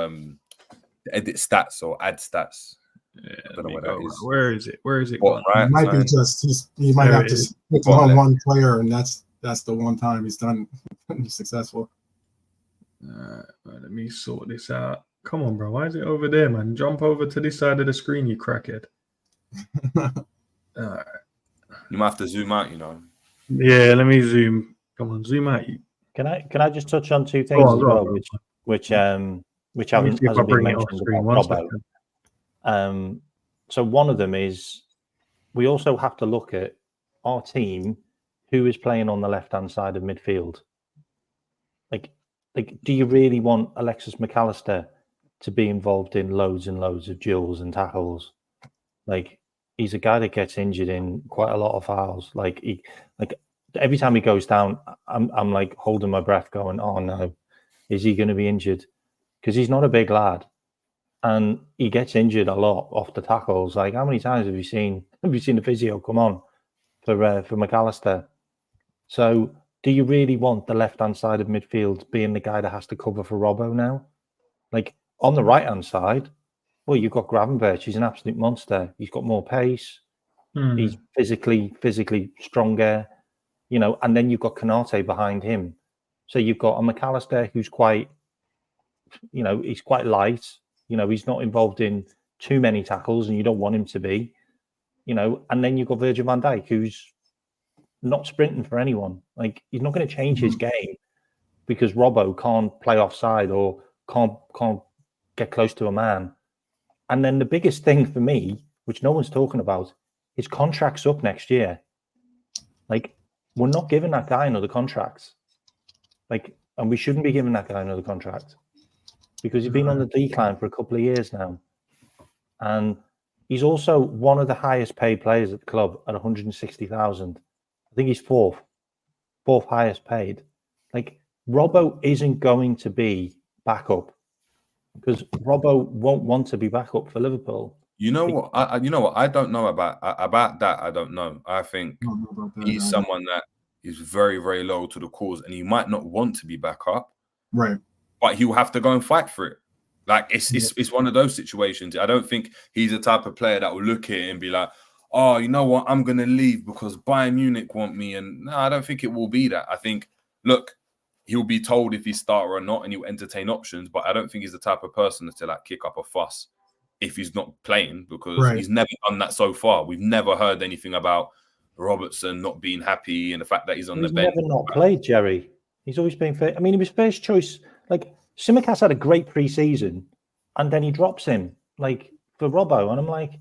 edit stats or add stats. Yeah, I don't know what that is. Where is it? What, right? It might be just he might have to pick one player, and that's the one time he's done successful. Let me sort this out. Come on, bro. Why is it over there, man? Jump over to this side of the screen, you crackhead. All right. You might have to zoom out, you know. Yeah, let me zoom. Come on, zoom out. Can I just touch on two things as well, which hasn't been mentioned about Robbo. So one of them is we also have to look at our team, who is playing on the left-hand side of midfield. Like, do you really want Alexis McAllister to be involved in loads and loads of duels and tackles? Like, he's a guy that gets injured in quite a lot of fouls. Like every time he goes down, I'm like holding my breath, going, "Oh no, is he going to be injured?" Because he's not a big lad, and he gets injured a lot off the tackles. Like, how many times have you seen the physio come on for McAllister? So, do you really want the left-hand side of midfield being the guy that has to cover for Robbo now? Like, on the right-hand side, well, you've got Gravenberch. He's an absolute monster. He's got more pace. He's physically stronger, you know, and then you've got Konate behind him. So you've got a McAllister who's quite, you know, he's quite light. You know, he's not involved in too many tackles, and you don't want him to be, you know, and then you've got Virgil van Dijk, who's not sprinting for anyone. Like, he's not going to change his game because Robbo can't play offside or can't get close to a man. And then the biggest thing for me, which no one's talking about, his contract's up next year. Like, we're not giving that guy another contract. Like, and we shouldn't be giving that guy another contract because he's been on the decline for a couple of years now. And he's also one of the highest paid players at the club at 160,000. I think he's fourth highest paid. Like, Robbo isn't going to be backup because Robbo won't want to be backup for Liverpool. You know what? I don't know about that. I don't know. I think he's someone that is very, very loyal to the cause, and he might not want to be backup, right? But he will have to go and fight for it. Like, it's one of those situations. I don't think he's the type of player that will look at it and be like, "Oh, you know what? I'm going to leave because Bayern Munich want me." And no, I don't think it will be that. I think, look, he'll be told if he's starter or not, and he'll entertain options. But I don't think he's the type of person to like kick up a fuss if he's not playing, because he's never done that so far. We've never heard anything about, Robertson not being happy and the fact that he's on He's the bench. never not played, Jerry. He's always been fair. I mean, he was first choice. Like, Tsimikas had a great pre-season, and then he drops him, like, for Robbo. And I'm like,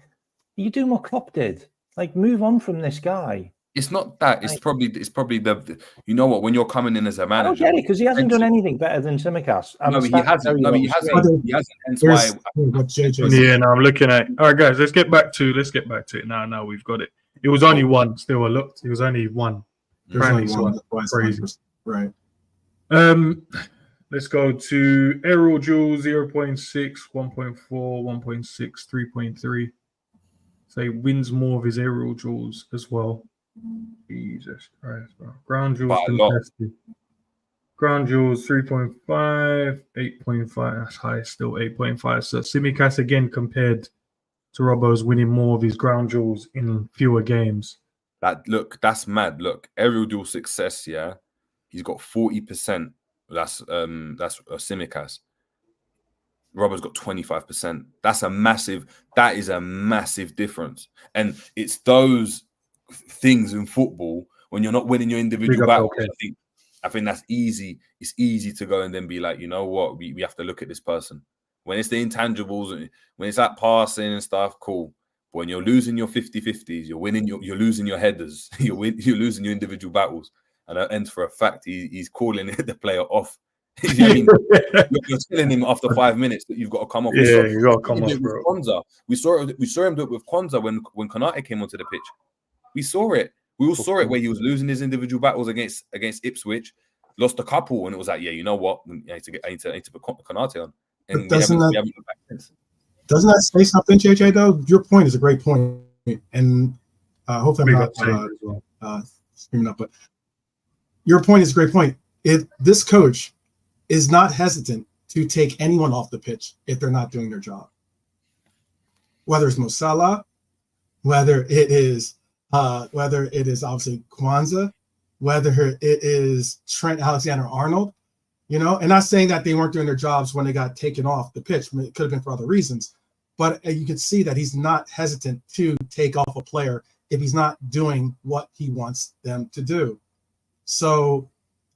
you do what Klopp did. Like, move on from this guy. It's not that. It's probably the you know what, when you're coming in as a I manager. don't get it, because he hasn't done anything better than Tsimikas. No, he hasn't. No, he hasn't. He hasn't. Hence Here's why. what JJ said. Yeah, no, I'm looking at. All right, guys, let's get back to it now. Now we've got it. It was only one. Still, I looked. It was only one. There's only Apparently, one. so That's why it's crazy. 100%. Right. Let's go to aerial joules 0.6, 1.4, 1.6, 3.3. So he wins more of his aerial joules as well. Jesus Christ, bro. Ground joules contested. Ground joules 3.5, 8.5. That's high, still 8.5. So Tsimikas again compared to Robbo's winning more of his ground joules in fewer games. That's mad. Look, aerial duel success. Yeah, he's got 40%. That's Tsimikas. Robbo's got 25%. That is a massive difference. And it's those things in football when you're not winning your individual battles. Okay. I think that's easy. It's easy to go and then be like, you know what, we have to look at this person. When it's the intangibles, when it's that passing and stuff, cool. But when you're losing your 50-50s, you're losing your headers, you're losing your individual battles. And Endz for a fact, he's calling the player off. I mean, you're telling him after 5 minutes that you've got to come off. Yeah, you got to come off, bro. Konza. We saw him do it with Konza when Konate came onto the pitch. We saw it. We all saw it where he was losing his individual battles against Ipswich, lost a couple, and it was like, yeah, you know what? I need to put Konate on. And doesn't that say something, JJ? Though your point is a great point, and hopefully I'm not screaming up, but your point is a great point. If this coach is not hesitant to take anyone off the pitch if they're not doing their job, whether it's Mo Salah, whether it is obviously Kwanzaa, whether it is Trent Alexander-Arnold, you know, and not saying that they weren't doing their jobs when they got taken off the pitch. I mean, it could have been for other reasons, but you can see that he's not hesitant to take off a player if he's not doing what he wants them to do. So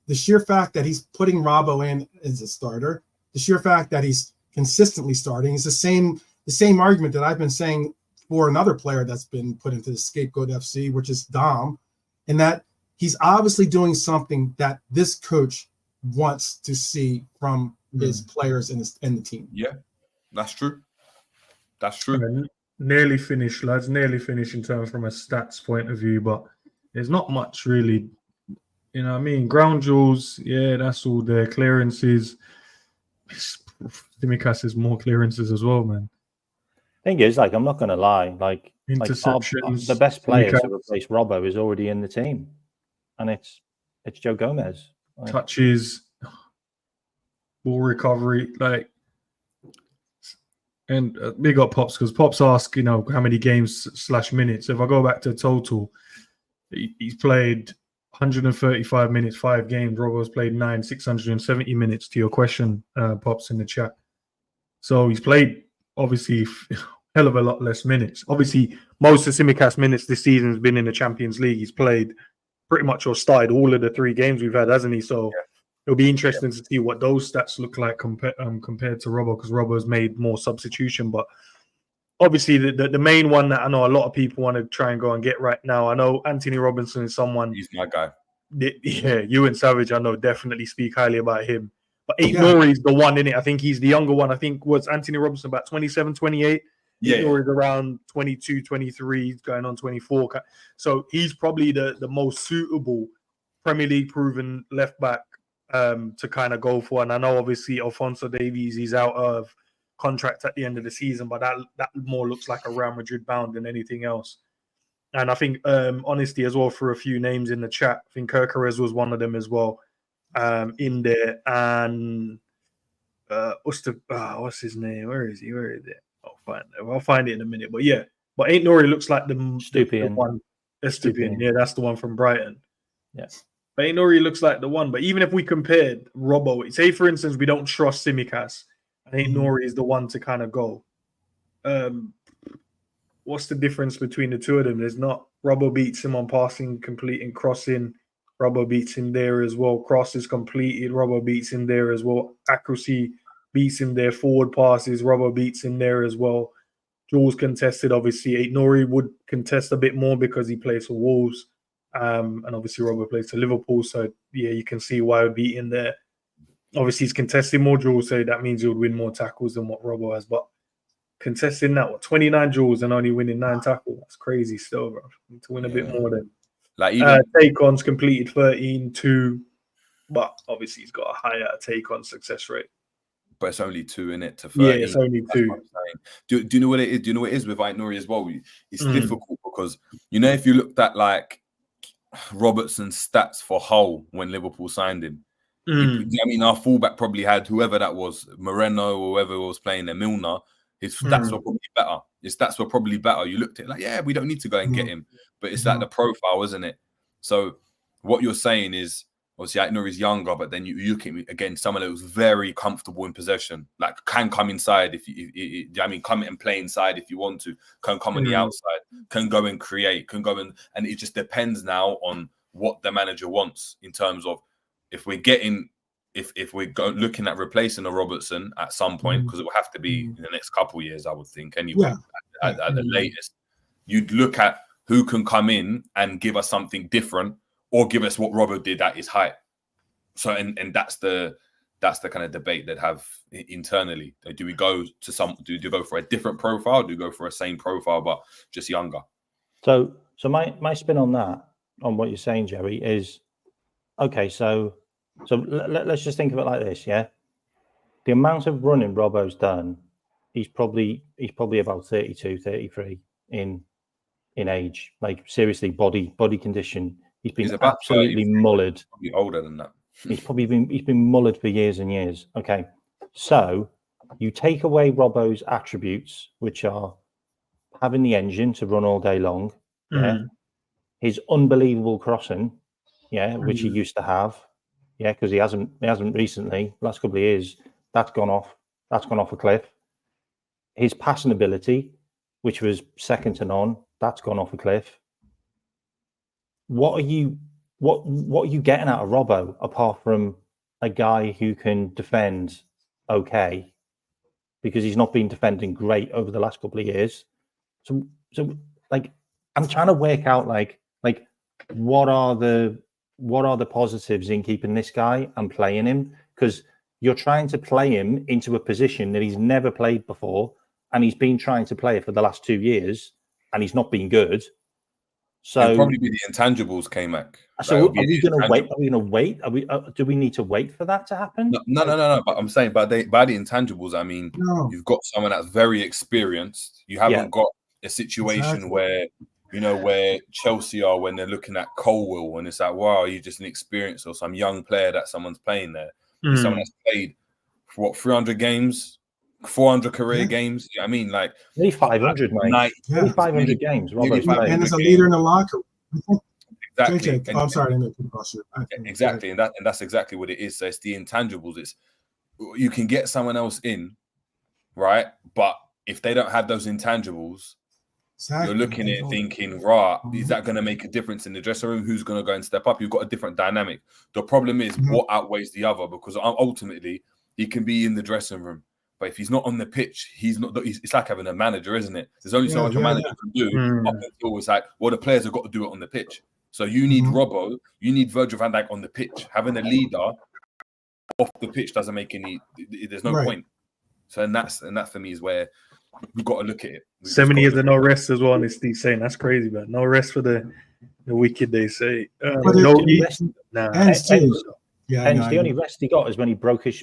the sheer fact that he's putting Robbo in as a starter, the sheer fact that he's consistently starting is the same argument that I've been saying for another player that's been put into the scapegoat FC, which is Dom, and that he's obviously doing something that this coach wants to see from his players and the team. Yeah, that's true. That's true. Nearly finished, lads. Nearly finished in terms from a stats point of view, but there's not much really. You know what I mean? Ground joules, yeah, that's all there. Clearances. Tsimikas has more clearances as well, man. Thing is, like, I'm not going to lie, like interceptions. The best player to replace Robbo is already in the team, and it's Joe Gomez. Like, touches, ball recovery, like, and big up Pops, because Pops asked, you know, how many games / minutes. If I go back to total, he's played 135 minutes, 5 games. Robbo's played 9, 670 minutes. To your question, Pops, in the chat. So he's played obviously hell of a lot less minutes. Obviously, most of Tsimikas minutes this season has been in the Champions League. He's played pretty much or started all of the 3 games we've had, hasn't he? So it'll be interesting to see what those stats look like compared to Robbo, because Robbo's made more substitution. But obviously, the main one that I know a lot of people want to try and go and get right now, I know Anthony Robertson is someone. He's my guy. Yeah, you and Savage, I know, definitely speak highly about him. But Nori is the one in it. I think he's the younger one. I think was Anthony Robertson about 27, 28. Yeah. Nori is around 22, 23, going on 24. So he's probably the most suitable Premier League proven left back to kind of go for. And I know obviously Alphonso Davies, he's out of contract at the end of the season, but that more looks like a Real Madrid bound than anything else. And I think honesty as well, for a few names in the chat, I think Kerkeres was one of them as well in there. And what's his name? Where is he? Where is it? I'll find it in a minute. But yeah, but Ain't Nori looks like the one. Estupiñán. Yeah, that's the one from Brighton. Yeah. But Ain't Nori looks like the one. But even if we compared Robbo, say for instance we don't trust Tsimikas, I think Nori is the one to kind of go. what's the difference between the two of them? There's not. Robbo beats him on passing, completing, crossing. Robbo beats him there as well. Cross is completed. Robbo beats him there as well. Accuracy beats him there. Forward passes. Robbo beats him there as well. Jules contested, obviously. Nori would contest a bit more because he plays for Wolves. And obviously Robbo plays for Liverpool. So, yeah, you can see why I would be in there. Obviously, he's contesting more duels, so that means he would win more tackles than what Robbo has. But contesting that, 29 duels and only winning 9 tackles, that's crazy still, bro. Need to win a bit more than. Like even take-ons completed 13-2, but obviously he's got a higher take-on success rate. But it's only 2 in it to 30. Yeah, it's only 2. Do you know what it is? Do you know what it is with Nori as well? It's difficult because, you know, if you looked at like Robertson's stats for Hull when Liverpool signed him, I mean, our fullback probably had whoever that was, Moreno or whoever was playing there, Milner. His stats were probably better. His stats were probably better. You looked at it like, yeah, we don't need to go and get him. But it's like the profile, isn't it? So what you're saying is, obviously, Aitner is younger, but then you look at me again, someone that was very comfortable in possession, like can come inside come and play inside if you want to, can come on the outside, can go and create, can go and it just depends now on what the manager wants in terms of if we're getting, if we're looking at replacing a Robertson at some point, because it will have to be in the next couple of years, I would think, anyway, at the latest, you'd look at who can come in and give us something different, or give us what Robert did at his height. So, and that's the kind of debate that have internally. Do we go to do you go for a different profile? Do you go for a same profile but just younger? So my spin on that, on what you're saying, Jerry, is okay. So let's just think of it like this, yeah. The amount of running Robbo's done, he's probably about 32, 33 in age. Like seriously, body condition. He's been absolutely mullered. Probably older than that. He's been mullered for years and years. Okay, so you take away Robbo's attributes, which are having the engine to run all day long, yeah, his unbelievable crossing, yeah, which he used to have, yeah, because he hasn't recently. Last couple of years, that's gone off a cliff. His passing ability, which was second to none, that's gone off a cliff. What are you getting out of Robbo apart from a guy who can defend okay? Because he's not been defending great over the last couple of years. So like I'm trying to work out like what are the positives in keeping this guy and playing him? Because you're trying to play him into a position that he's never played before, and he's been trying to play it for the last 2 years, and he's not been good. So it'll probably be the intangibles, K-Mac. So are we going to wait? Are we going to wait? Do we need to wait for that to happen? No. But I'm saying by the intangibles, I mean you've got someone that's very experienced. You haven't got a situation where where Chelsea are when they're looking at Colwell and it's like, wow, you're just an experienced or some young player that someone's playing there. Someone that's played for 300 games. 400 career games. I mean, like nearly 500, mate. Nearly 500 games. And as a leader in the locker room. Exactly. JJ, I'm sorry, I didn't mean to cross you. Exactly, and that's exactly what it is. So it's the intangibles. It's you can get someone else in, right? But if they don't have those intangibles, you're looking at it thinking, right, is that going to make a difference in the dressing room? Who's going to go and step up? You've got a different dynamic. The problem is what outweighs the other, because ultimately he can be in the dressing room. But if he's not on the pitch, he's not. It's like having a manager, isn't it? There's only so much a manager can do. Up until it's like, well, the players have got to do it on the pitch. So you need Robbo, you need Virgil van Dijk on the pitch. Having a leader off the pitch doesn't make any. There's no point. So and that for me is where we've got to look at it. 7 years of no rest as well. And Steve's saying that's crazy, man. No rest for the wicked. They say no rest. The only rest he got is when he broke his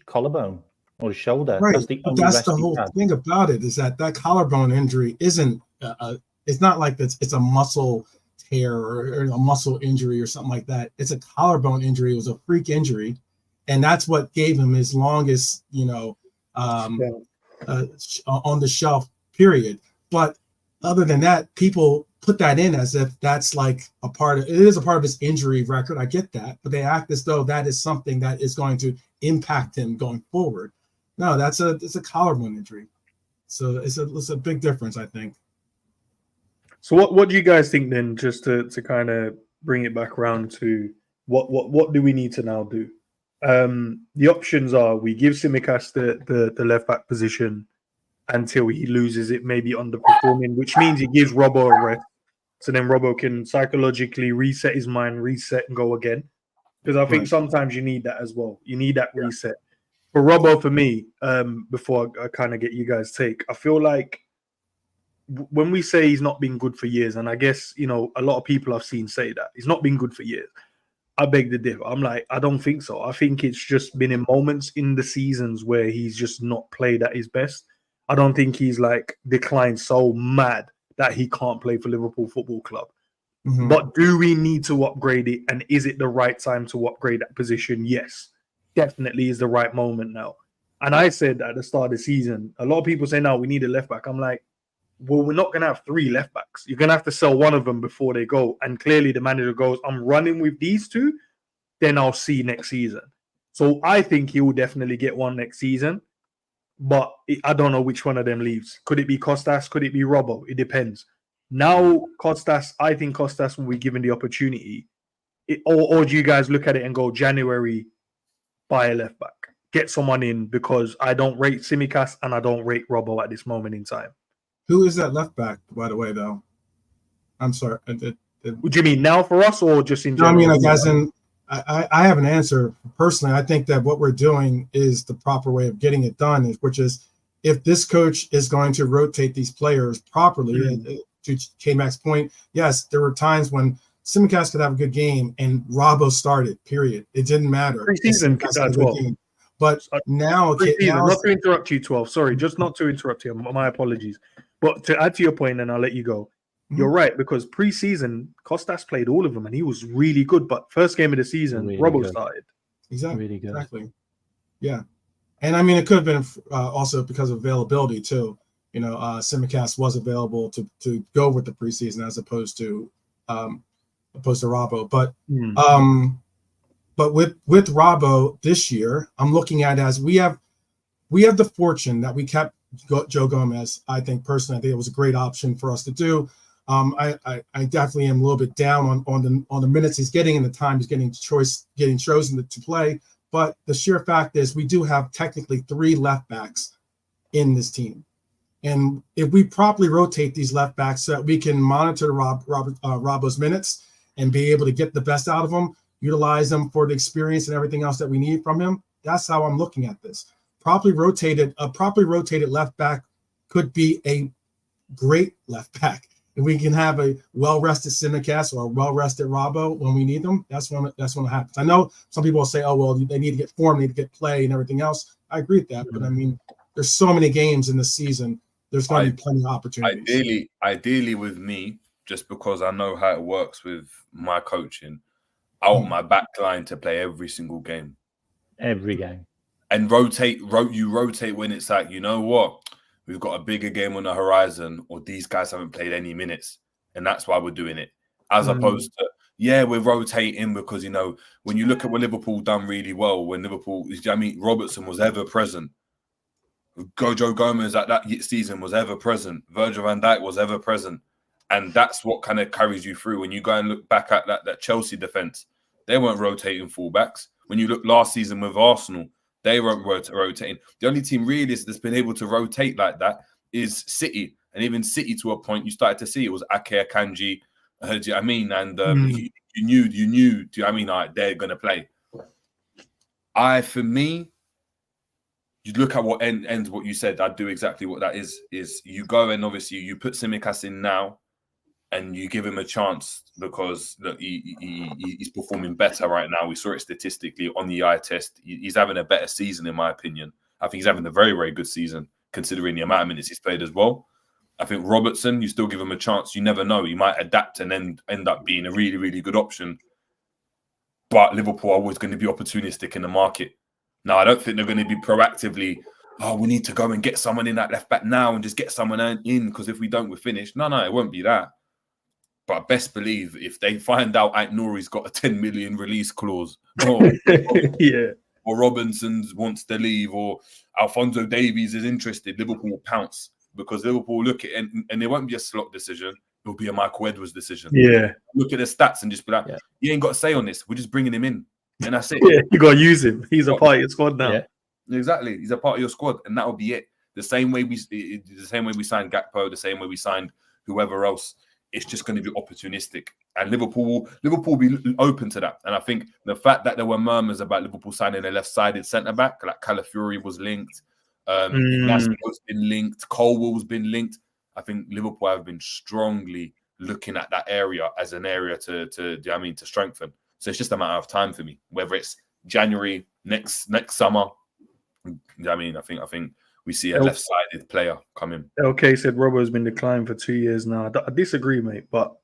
collarbone. Or his shoulder. Right. That's the whole thing about it is that collarbone injury isn't. It's not like it's a muscle tear or a muscle injury or something like that. It's a collarbone injury. It was a freak injury, and that's what gave him his longest, on the shelf period. But other than that, people put that in as if that's like a part of it is a part of his injury record. I get that, but they act as though that is something that is going to impact him going forward. No, it's a collarbone injury. So it's a big difference, I think. So what do you guys think then? Just to kind of bring it back around to what do we need to now do? The options are we give Tsimikas the left back position until he loses it, maybe underperforming, which means he gives Robbo a rest. So then Robbo can psychologically reset his mind, reset and go again. Because I think sometimes you need that as well. You need that reset. For Robbo, for me, before I kind of get you guys' take, I feel like when we say he's not been good for years, and I guess, you know, a lot of people I've seen say that he's not been good for years. I beg to differ. I'm like, I don't think so. I think it's just been in moments in the seasons where he's just not played at his best. I don't think he's like declined so mad that he can't play for Liverpool Football Club. Mhm. But do we need to upgrade it? And is it the right time to upgrade that position? Yes, definitely is the right moment now. And I said at the start of the season, a lot of people say, no, we need a left back. I'm like, well, we're not going to have 3 left backs. You're going to have to sell one of them before they go. And clearly the manager goes, I'm running with these 2, then I'll see next season. So I think he will definitely get one next season. But I don't know which one of them leaves. Could it be Costas? Could it be Robbo? It depends. Now, Costas, I think Costas will be given the opportunity. Or do you guys look at it and go, January, buy a left back? Get someone in, because I don't rate Tsimikas and I don't rate Robbo at this moment in time. Who is that left back, by the way, though? I'm sorry. What do you mean, now for us or just in No, I general? mean, like, as in, I have an answer. Personally, I think that what we're doing is the proper way of getting it done, which is if this coach is going to rotate these players properly, to K-Mac's point, yes, there were times when Tsimikas could have a good game and Robbo started, period. It didn't matter. Pre-season as well. But now, not to interrupt you, 12. Sorry, just not to interrupt you. My apologies. But to add to your point, and I'll let you go. You're right, because pre-season, Costas played all of them and he was really good. But first game of the season, Really Robbo good. started. Exactly. Really good. Exactly. Yeah. And I mean, it could have been also because of availability too. You know, Tsimikas was available to go with the preseason as opposed to Robbo. But with Robbo this year, I'm looking at it as we have the fortune that we kept Joe Gomez. I think personally, I think it was a great option for us to do. I definitely am a little bit down on the minutes he's getting and the time he's getting chosen to play. But the sheer fact is we do have technically 3 left backs in this team. And if we properly rotate these left backs so that we can monitor Robbo's minutes and be able to get the best out of him, utilize them for the experience and everything else that we need from him, that's how I'm looking at this. A properly rotated left back could be a great left back. If we can have a well-rested Tsimikas or a well-rested Robbo when we need them, that's when it happens. I know some people will say, oh, well, they need to get form, they need to get play and everything else. I agree with that. But I mean, there's so many games in the season. There's going to be plenty of opportunities. Ideally with me, just because I know how it works with my coaching, I want my back line to play every single game. Every game. And rotate when it's like, you know what? We've got a bigger game on the horizon, or these guys haven't played any minutes. And that's why we're doing it. As opposed to, we're rotating because, you know, when you look at what Liverpool done really well, Robertson was ever present. Joe Gomez at that season was ever present. Virgil van Dijk was ever present. And that's what kind of carries you through. When you go and look back at that Chelsea defense, they weren't rotating fullbacks. When you look last season with Arsenal, they weren't rotating. The only team really that's been able to rotate like that is City. And even City, to a point, you started to see it was Ake Akanji. Do you know what I mean? And you knew, do you know what I mean? Like, they're going to play. For me, you look at what ends what you said. I'd do exactly what that is you go and obviously you put Tsimikas in now and you give him a chance because look, he's performing better right now. We saw it statistically on the eye test. He's having a better season, in my opinion. I think he's having a very, very good season considering the amount of minutes he's played as well. I think Robertson, you still give him a chance. You never know. He might adapt and then end up being a really, really good option. But Liverpool are always going to be opportunistic in the market. Now, I don't think they're going to be proactively, we need to go and get someone in that left back now and just get someone in because if we don't, we're finished. No, it won't be that. But best believe if they find out Nouri's got a 10 million release clause or Robinson wants to leave or Alphonso Davies is interested, Liverpool will pounce because Liverpool look at it and it won't be a slot decision. it'll be a Michael Edwards decision. Yeah. Look at the stats and just be like, Yeah. you ain't got to say on this. We're just bringing him in, and that's it. Yeah, you got to use him. He's a part of your squad now. Yeah. Exactly. He's a part of your squad, and that'll be it. The same way we signed Gakpo, the same way we signed whoever else. It's just going to be opportunistic, and Liverpool will be open to that. And I think the fact that there were murmurs about Liverpool signing a left-sided centre back, like Calafiori was linked, Ignasio's been linked, Colwell's been linked. I think Liverpool have been strongly looking at that area as an area to strengthen. So it's just a matter of time for me, whether it's January next summer. I think we see a left-sided player come in. LK said Robbo has been declined for 2 years now. I disagree, mate, but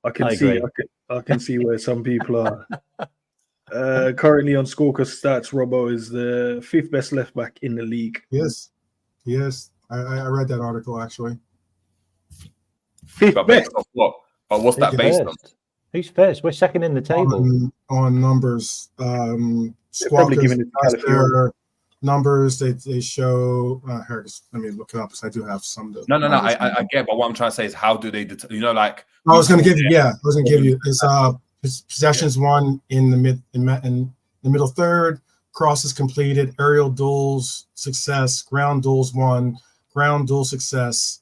I can see where some people are. Currently on Scorker stats, Robbo is the 5th best left back in the league. Yes. I read that article actually. 5th But best. based off what? But what's that based on? Who's first? We're second in the table. On numbers. Probably giving it to their numbers they show. Here, let me look it up because I do have some. No. I get, but what I'm trying to say is, how do they? Like I was going to give you. Yeah, I was going to give you. It's possessions won in the middle third. Crosses completed. Aerial duels success. Ground duels won. Ground duel success.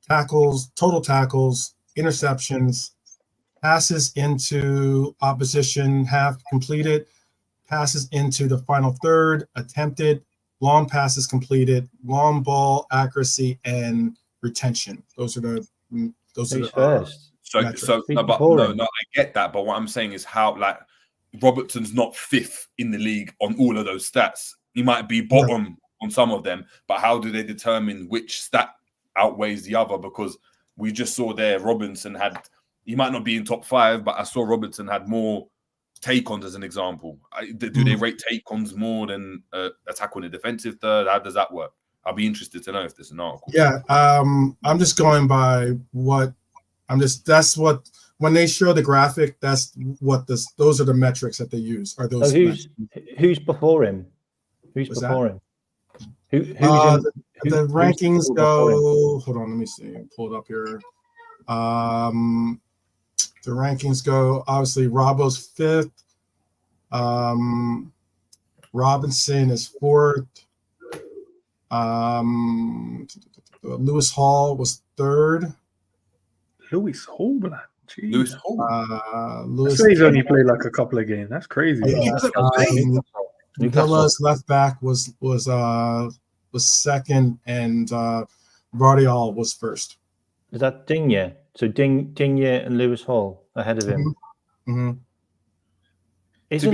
Tackles. Total tackles. Interceptions. Passes into opposition half completed. Passes into the final third attempted. Long passes completed, long ball accuracy, and retention. Those are the first. So I get that, but what I'm saying is how, like, Robertson's not 5th in the league on all of those stats. He might be bottom on some of them, but how do they determine which stat outweighs the other? Because we just saw there Robertson he might not be in top 5, but I saw Robertson had more take-ons as an example. Do they rate take-ons more than attack on the defensive third? How does that work? I'll be interested to know if there's an article. Yeah, I'm just going by that's what, when they show the graphic, that's what those are the metrics that they use. Are those? So who's before him? Who's before him? The rankings go. Hold on, let me see. Pull it up here. The rankings go, obviously, Robbo's 5th. Robinson is 4th. Lewis Hall was 3rd. Lewis Hall, man. Jeez. Lewis Hall. He's only played like a couple of games. That's crazy. Villa's left back was 2nd, and Vardial was 1st. Is that Digne? So Digne and Lewis Hall ahead of him. Mm-hmm. To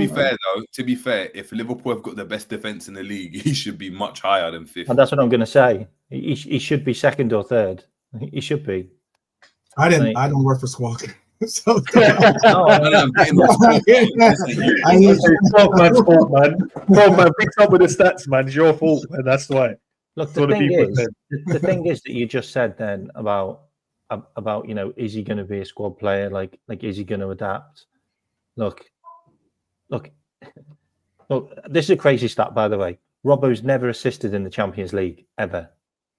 be fair, if Liverpool have got the best defense in the league, he should be much higher than 5th. And that's what I'm going to say. He should be 2nd or 3rd. He should be. I don't work for Squawk. So I need to 12 man's fault, man. 12 man picks up with the stats, man. It's your fault, and that's why. Look, the thing is that you just said then about is he going to be a squad player? Like is he going to adapt? Look. This is a crazy stat, by the way. Robbo's never assisted in the Champions League ever,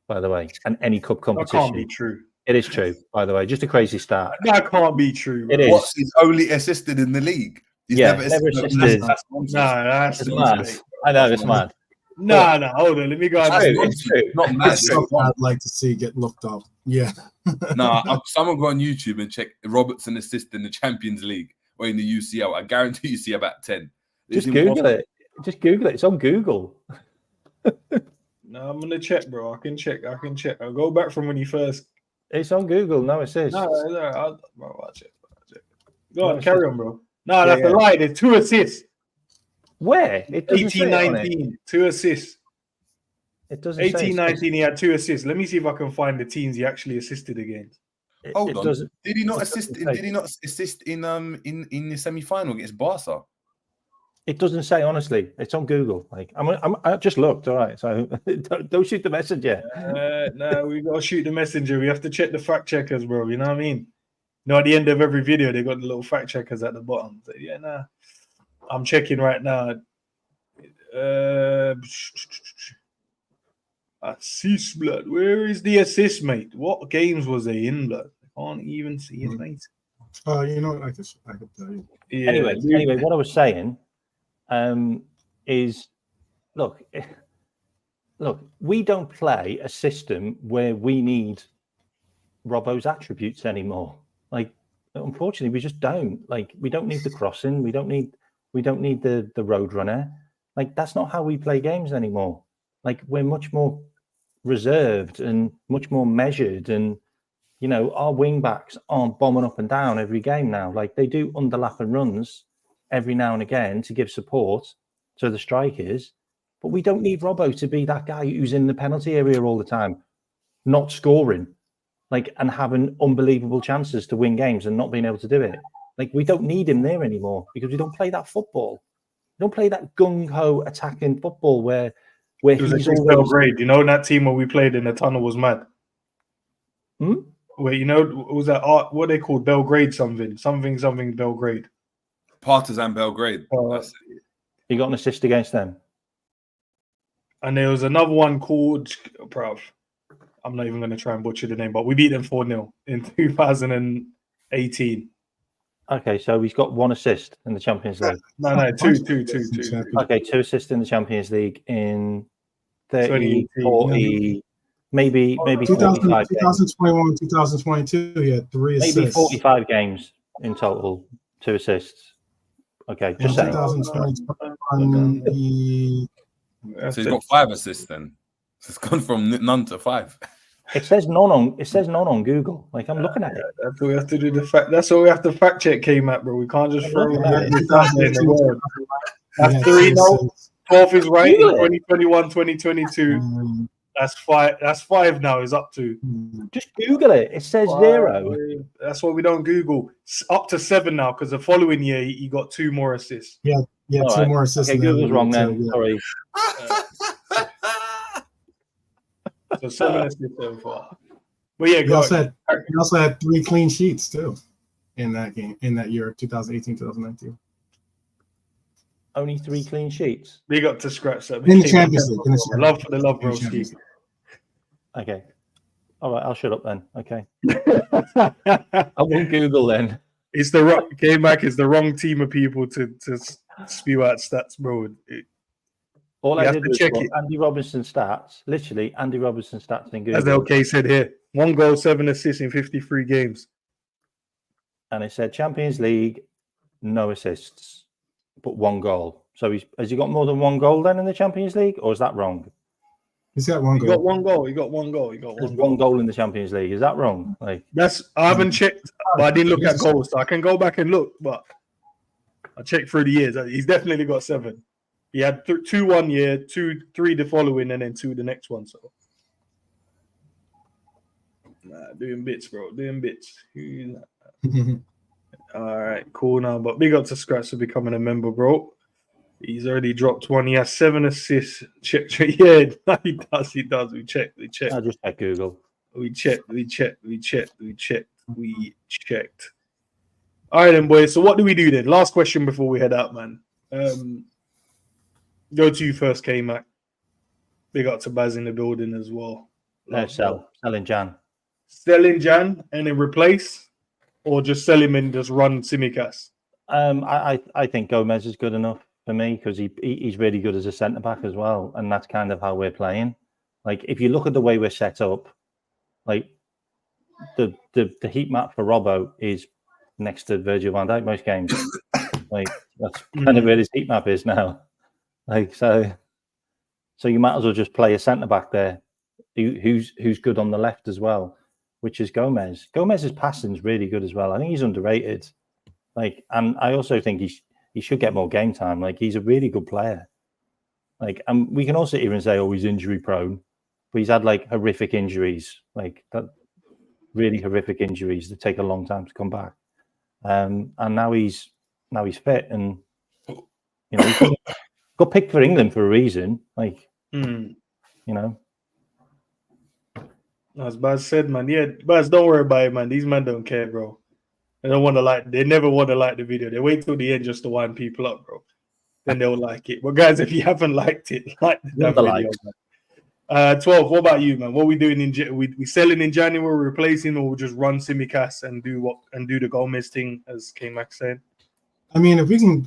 by the way, and any cup competition. That can't be true. It is true, by the way. Just a crazy stat. That can't be true. It is. What? He's only assisted in the league. He's never assisted. That's mad. I know, it's mad. No, hold on. Let me go. It's true. Not mad. I'd like to see get looked up. Yeah. Someone go on YouTube and check Robertson assist in the Champions League or in the UCL. I guarantee you see about 10. Just Google it. It's on Google. No, I'm gonna check, bro. I can check. I'll go back from when you first. It's on Google. No assist. I'll check. Go on, carry on, bro. No, that's a lie. There's 2 assists. Where? It 18-19, 2 assists. It doesn't. 18-19, he had 2 assists. Let me see if I can find the teams he actually assisted against. Hold on. Did he not assist? Did he not assist in the semi-final against Barca? It doesn't say, honestly. It's on Google. Like I just looked. All right, so don't shoot the messenger. No, we gotta shoot the messenger. We have to check the fact checkers, bro. You know what I mean? At the end of every video, they got the little fact checkers at the bottom. So, I'm checking right now. Assist, blood. Where is the assist, mate? What games was they in, blood? Can't even see his face. You know what? I could tell you. Yeah, Anyway, what I was saying is, look, we don't play a system where we need Robbo's attributes anymore. Like, unfortunately, we just don't. Like, we don't need the crossing. We don't need the road runner. Like, that's not how we play games anymore. Like, we're much more reserved and much more measured, and you know, our wing backs aren't bombing up and down every game now. Like, they do underlap and runs every now and again to give support to the strikers, but we don't need Robbo to be that guy who's in the penalty area all the time, not scoring, like, and having unbelievable chances to win games and not being able to do it. Like, we don't need him there anymore because we don't play that football. We don't play that gung-ho attacking football where it was he's always Belgrade. You know, that team where we played in the tunnel was mad. Where, you know, was that what they called Belgrade something Belgrade. Partizan Belgrade. He got an assist against them. And there was another one called, bruv, I'm not even going to try and butcher the name, but we beat them 4-0 in 2018. Okay, so he's got one assist in the Champions League. No, two. Okay, 2 assists in the Champions League in 30, 2018, 40, maybe 45 2021, 2022, he had 3 assists. Maybe 45 games in total, 2 assists. Okay, just saying. 2021, So he's got 5 assists then. So it's gone from none to 5. It says none on Google. Like, I'm looking at it. That's what we have to do. That's what we have to fact check K-Mac, bro. We can't just throw everything out there in the world. That's 3 now. 12 is right in 2021, 2022. That's 5. That's 5 now. Is up to. Just Google it. It says 0. That's why we don't Google. Up to 7 now, because the following year he got 2 more assists. Yeah, all 2 right. more assists. Okay, Google's wrong then. Yeah. Sorry. So 7 assists so far. But yeah, he also had 3 clean sheets too in that game, in that year, 2018, 2019. Only 3 clean sheets. Big up to Scratch. In the Champions League. Love for the love, bro. Okay. All right, I'll shut up then. Okay. I won't Google then. It's the wrong K-Mac is the wrong team of people to spew out stats, bro. All I did was check Andy Robertson stats. Literally, Andy Robertson stats in Google. As LK said here, 1 goal, 7 assists in 53 games. And it said Champions League, no assists, but 1 goal. So has he got more than 1 goal then in the Champions League, or is that wrong? He's got 1 goal. He got 1 goal. He got 1 goal. There's 1 goal in the Champions League. Is that wrong? Like, I haven't checked, but I didn't look at goals, so I can go back and look. But I checked through the years. He's definitely got 7. He had 2 1 year, 2, 3 the following, and then 2 the next one. So, doing bits, bro. Doing bits. All right, cool now. But big up to Scratch for becoming a member, bro. He's already dropped 1. He has 7 assists. Check. Yeah, he does. He does. We checked. I'll just check Google. We checked. All right, then, boys. So what do we do then? Last question before we head out, man. Go to you first, K-Mac. Big up to Baz in the building as well. Selling Jan. Selling Jan and then replace, or just sell him and just run Tsimikas? I think Gomez is good enough for me because he's really good as a centre back as well, and that's kind of how we're playing. Like, if you look at the way we're set up, like the heat map for Robbo is next to Virgil van Dijk most games. Like, that's kind of where his heat map is now. Like, so you might as well just play a centre back there who's good on the left as well, which is Gomez. Gomez's passing is really good as well. I think he's underrated. Like, and I also think he should get more game time. Like, he's a really good player. Like, and we can also even say, oh, he's injury prone, but he's had like horrific injuries, like that, really horrific injuries that take a long time to come back. And now he's fit, and you know, he got picked for England for a reason. Like, you know. As Baz said, man. Yeah, Baz, don't worry about it, man. These men don't care, bro. They don't want to like. They never want to like the video. They wait till the end just to wind people up, bro. Then they'll like it. But guys, if you haven't liked it, like the video. Man. 12. What about you, man? What are we doing we selling in January, replacing, or we'll just run Tsimikas and do the Gomez thing, as K-Max said? I mean, if we can,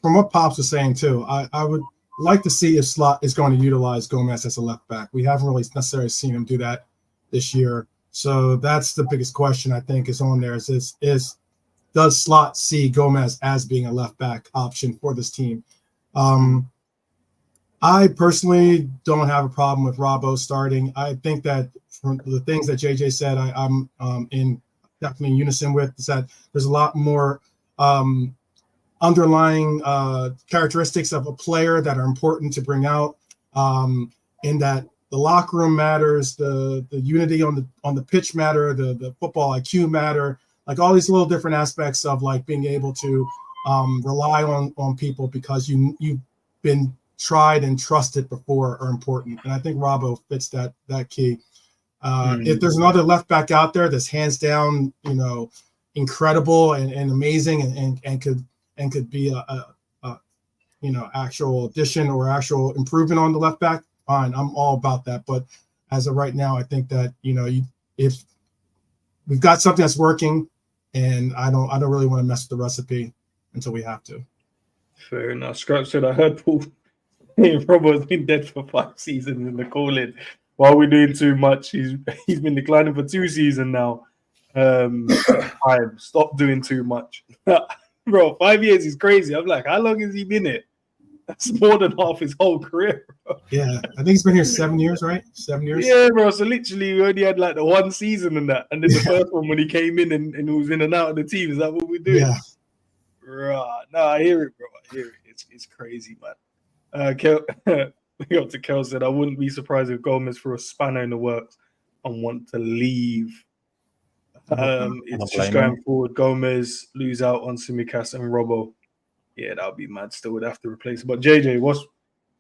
from what Pops was saying too, I would like to see if Slot is going to utilize Gomez as a left back. We haven't really necessarily seen him do that this year, so that's the biggest question I think is on there. Is does Slot see Gomez as being a left back option for this team? I personally don't have a problem with Robbo starting. I think that from the things that JJ said, I'm in definitely in unison with, is that there's a lot more underlying characteristics of a player that are important to bring out, in that the locker room matters, the unity on the pitch matter, the football IQ matter, like all these little different aspects of like being able to rely on people because you've been tried and trusted before are important. And I think Robbo fits that key. If there's another left back out there that's hands down, incredible and amazing and could be a actual addition or actual improvement on the left back, fine, I'm all about that. But as of right now, I think that if we've got something that's working, and I don't really want to mess with the recipe until we have to. Fair enough. Scrap said, I heard Paul Robbo's been dead for 5 seasons in the call-in. While we're doing too much, he's been declining for 2 seasons now. Stop doing too much. Bro, 5 years is crazy. I'm like, how long has he been here? That's more than half his whole career, bro. Yeah, I think he's been here 7 years, right? 7 years? Yeah, bro. So literally, we only had like the 1 season and that. And then the first one when he came in and he was in and out of the team. Is that what we're doing? Yeah. Right. No, I hear it, bro. I hear it. It's crazy, man. Kel to Kel said, I wouldn't be surprised if Gomez threw a spanner in the works and want to leave. It's just going forward. Gomez lose out on Tsimikas and Robbo. Yeah, that would be mad. Still would have to replace it. But JJ,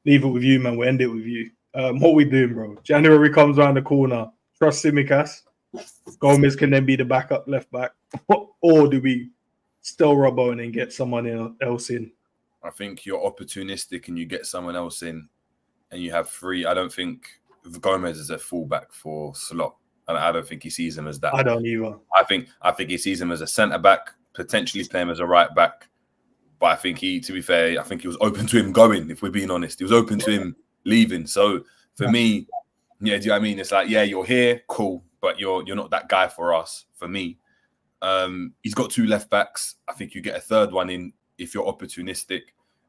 leave it with you, man. We'll end it with you. What we doing, bro? January comes around the corner. Trust Tsimikas. Gomez can then be the backup left back. Or do we still Robbo and then get someone else in? I think you're opportunistic and you get someone else in and you have 3. I don't think Gomez is a fullback for Slot. And I don't think he sees him as that. I don't either. I think he sees him as a centre back, potentially play him as a right back. But I think to be fair, I think he was open to him going, if we're being honest. He was open to him leaving. So for me, yeah, do you know what I mean? It's like, yeah, you're here, cool, but you're not that guy for us, for me. He's got 2 left backs. I think you get a 3rd one in if you're opportunistic.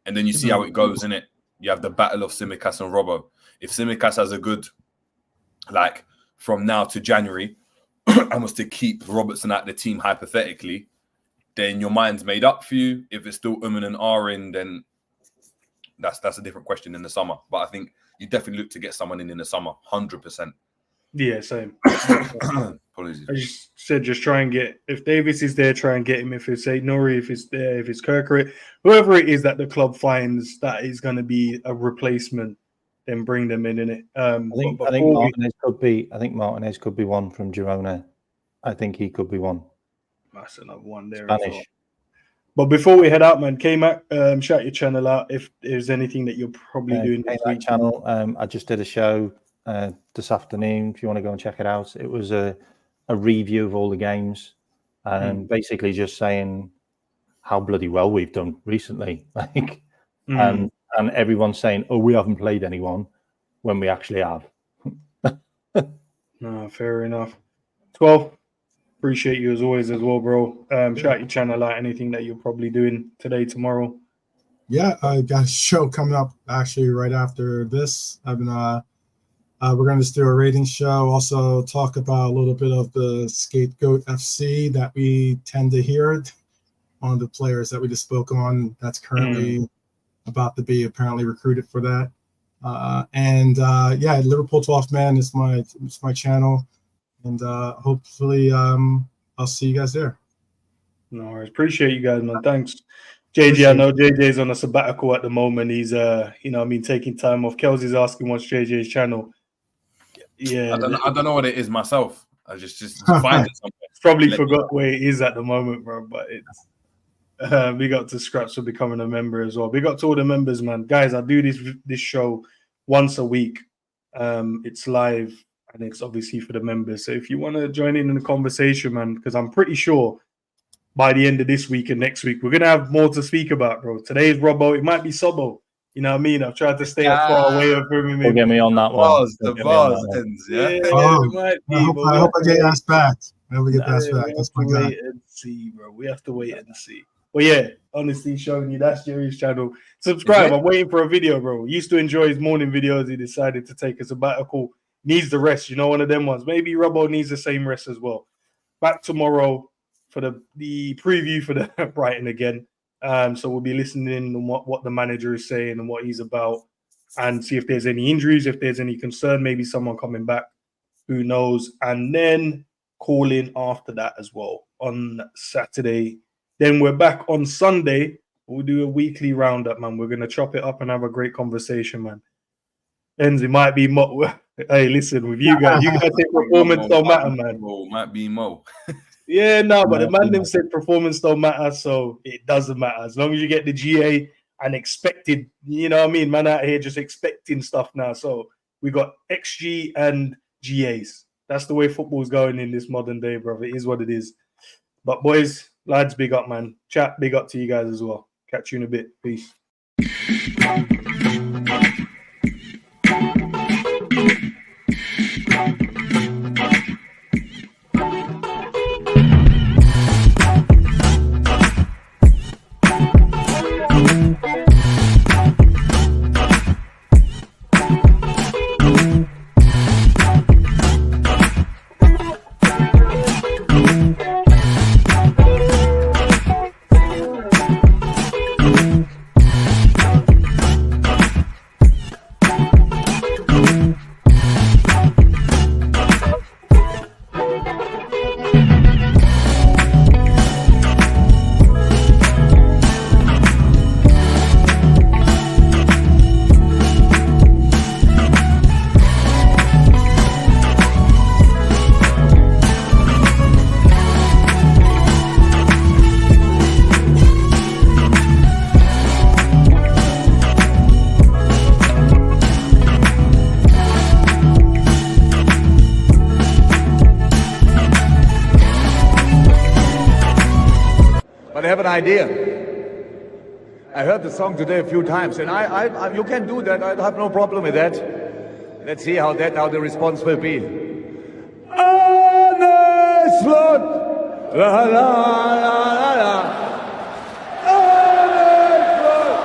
And then you see how it goes, innit? You have the battle of Tsimikas and Robbo. If Tsimikas has a good, like, from now to January, and was to keep Robertson at the team hypothetically, then your mind's made up for you. If it's still and Arin, then that's a different question in the summer. But I think you definitely look to get someone in the summer, 100%. Yeah, same. Apologies. I just said try and get, if Davis is there, try and get him. If it's Nori, if it's there, if it's Kirkrit, whoever it is that the club finds that is going to be a replacement, then bring them in it. I think Martinez could be. I think Martinez could be one from Girona. I think he could be one. That's another one there. Spanish. As well. But before we head out, man, K-Mac, shout your channel out if there's anything that you're probably doing. K-Mac channel. I just did a show this afternoon. If you want to go and check it out, it was a review of all the games, basically just saying how bloody well we've done recently. Like, and everyone's saying, "Oh, we haven't played anyone," when we actually have. No, fair enough. 12. Appreciate you as always as well, bro. Shout your channel out. Anything that you're probably doing today, tomorrow. Yeah, I got a show coming up actually right after this. I've been we're going to just do a rating show. Also talk about a little bit of the Scapegoat FC that we tend to hear on the players that we just spoke on. That's currently about to be apparently recruited for that. Yeah, Liverpool 12th Man is my channel. And hopefully I'll see you guys there. No worries. Appreciate you guys, man. Thanks. JJ, I know JJ's on a sabbatical at the moment. He's taking time off. Kelsey's asking what's JJ's channel. Yeah. I don't know what it is myself. I just find it somewhere. Probably forgot where it is at the moment, bro. But it's big up to Scraps for becoming a member as well. Big up to all the members, man. Guys, I do this show once a week. It's live and it's obviously for the members. So if you want to join in the conversation, man, because I'm pretty sure by the end of this week and next week, we're going to have more to speak about, bro. Today's Robbo. It might be Sobbo. You know what I mean? I've tried to stay as far away from him. Don't get me on that one. The vase ends, yeah. It might be, I hope I get asked back. I hope I get asked back. That's my guy. Wait and see, bro. We have to wait and see. But yeah, honestly, showing you that's Jerry's channel. Subscribe. I'm waiting for a video, bro. Used to enjoy his morning videos. He decided to take a sabbatical. Needs the rest. You know, one of them ones. Maybe Robbo needs the same rest as well. Back tomorrow for the preview for the Brighton again. So we'll be listening to what the manager is saying and what he's about, and see if there's any injuries, if there's any concern, maybe someone coming back, who knows. And then call in after that as well on Saturday. Then we're back on Sunday. We'll do a weekly roundup, man. We're gonna chop it up and have a great conversation, man. Endz, it might be Mo. Hey, listen, with you guys think performance don't matter, man. Might be Mo. Yeah, no, but the man them said performance don't matter, so it doesn't matter. As long as you get the GA and expected, you know what I mean? Man out here just expecting stuff now. So we got XG and GAs. That's the way football's going in this modern day, bro. It is what it is. But boys, lads, big up, man. Chat, big up to you guys as well. Catch you in a bit. Peace. But I have an idea. I heard the song today a few times, and I you can do that. I have no problem with that. Let's see how the response will be. Honest Lord, la la la la la. Honest Lord,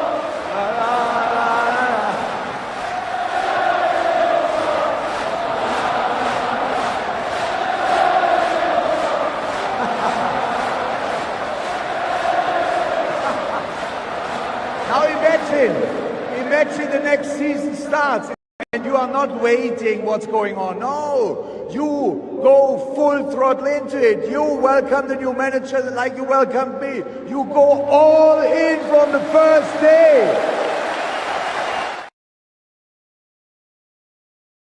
la la la la. Now imagine the next season starts and you are not waiting what's going on. No, you go full throttle into it. You welcome the new manager like you welcomed me. You go all in from the first day.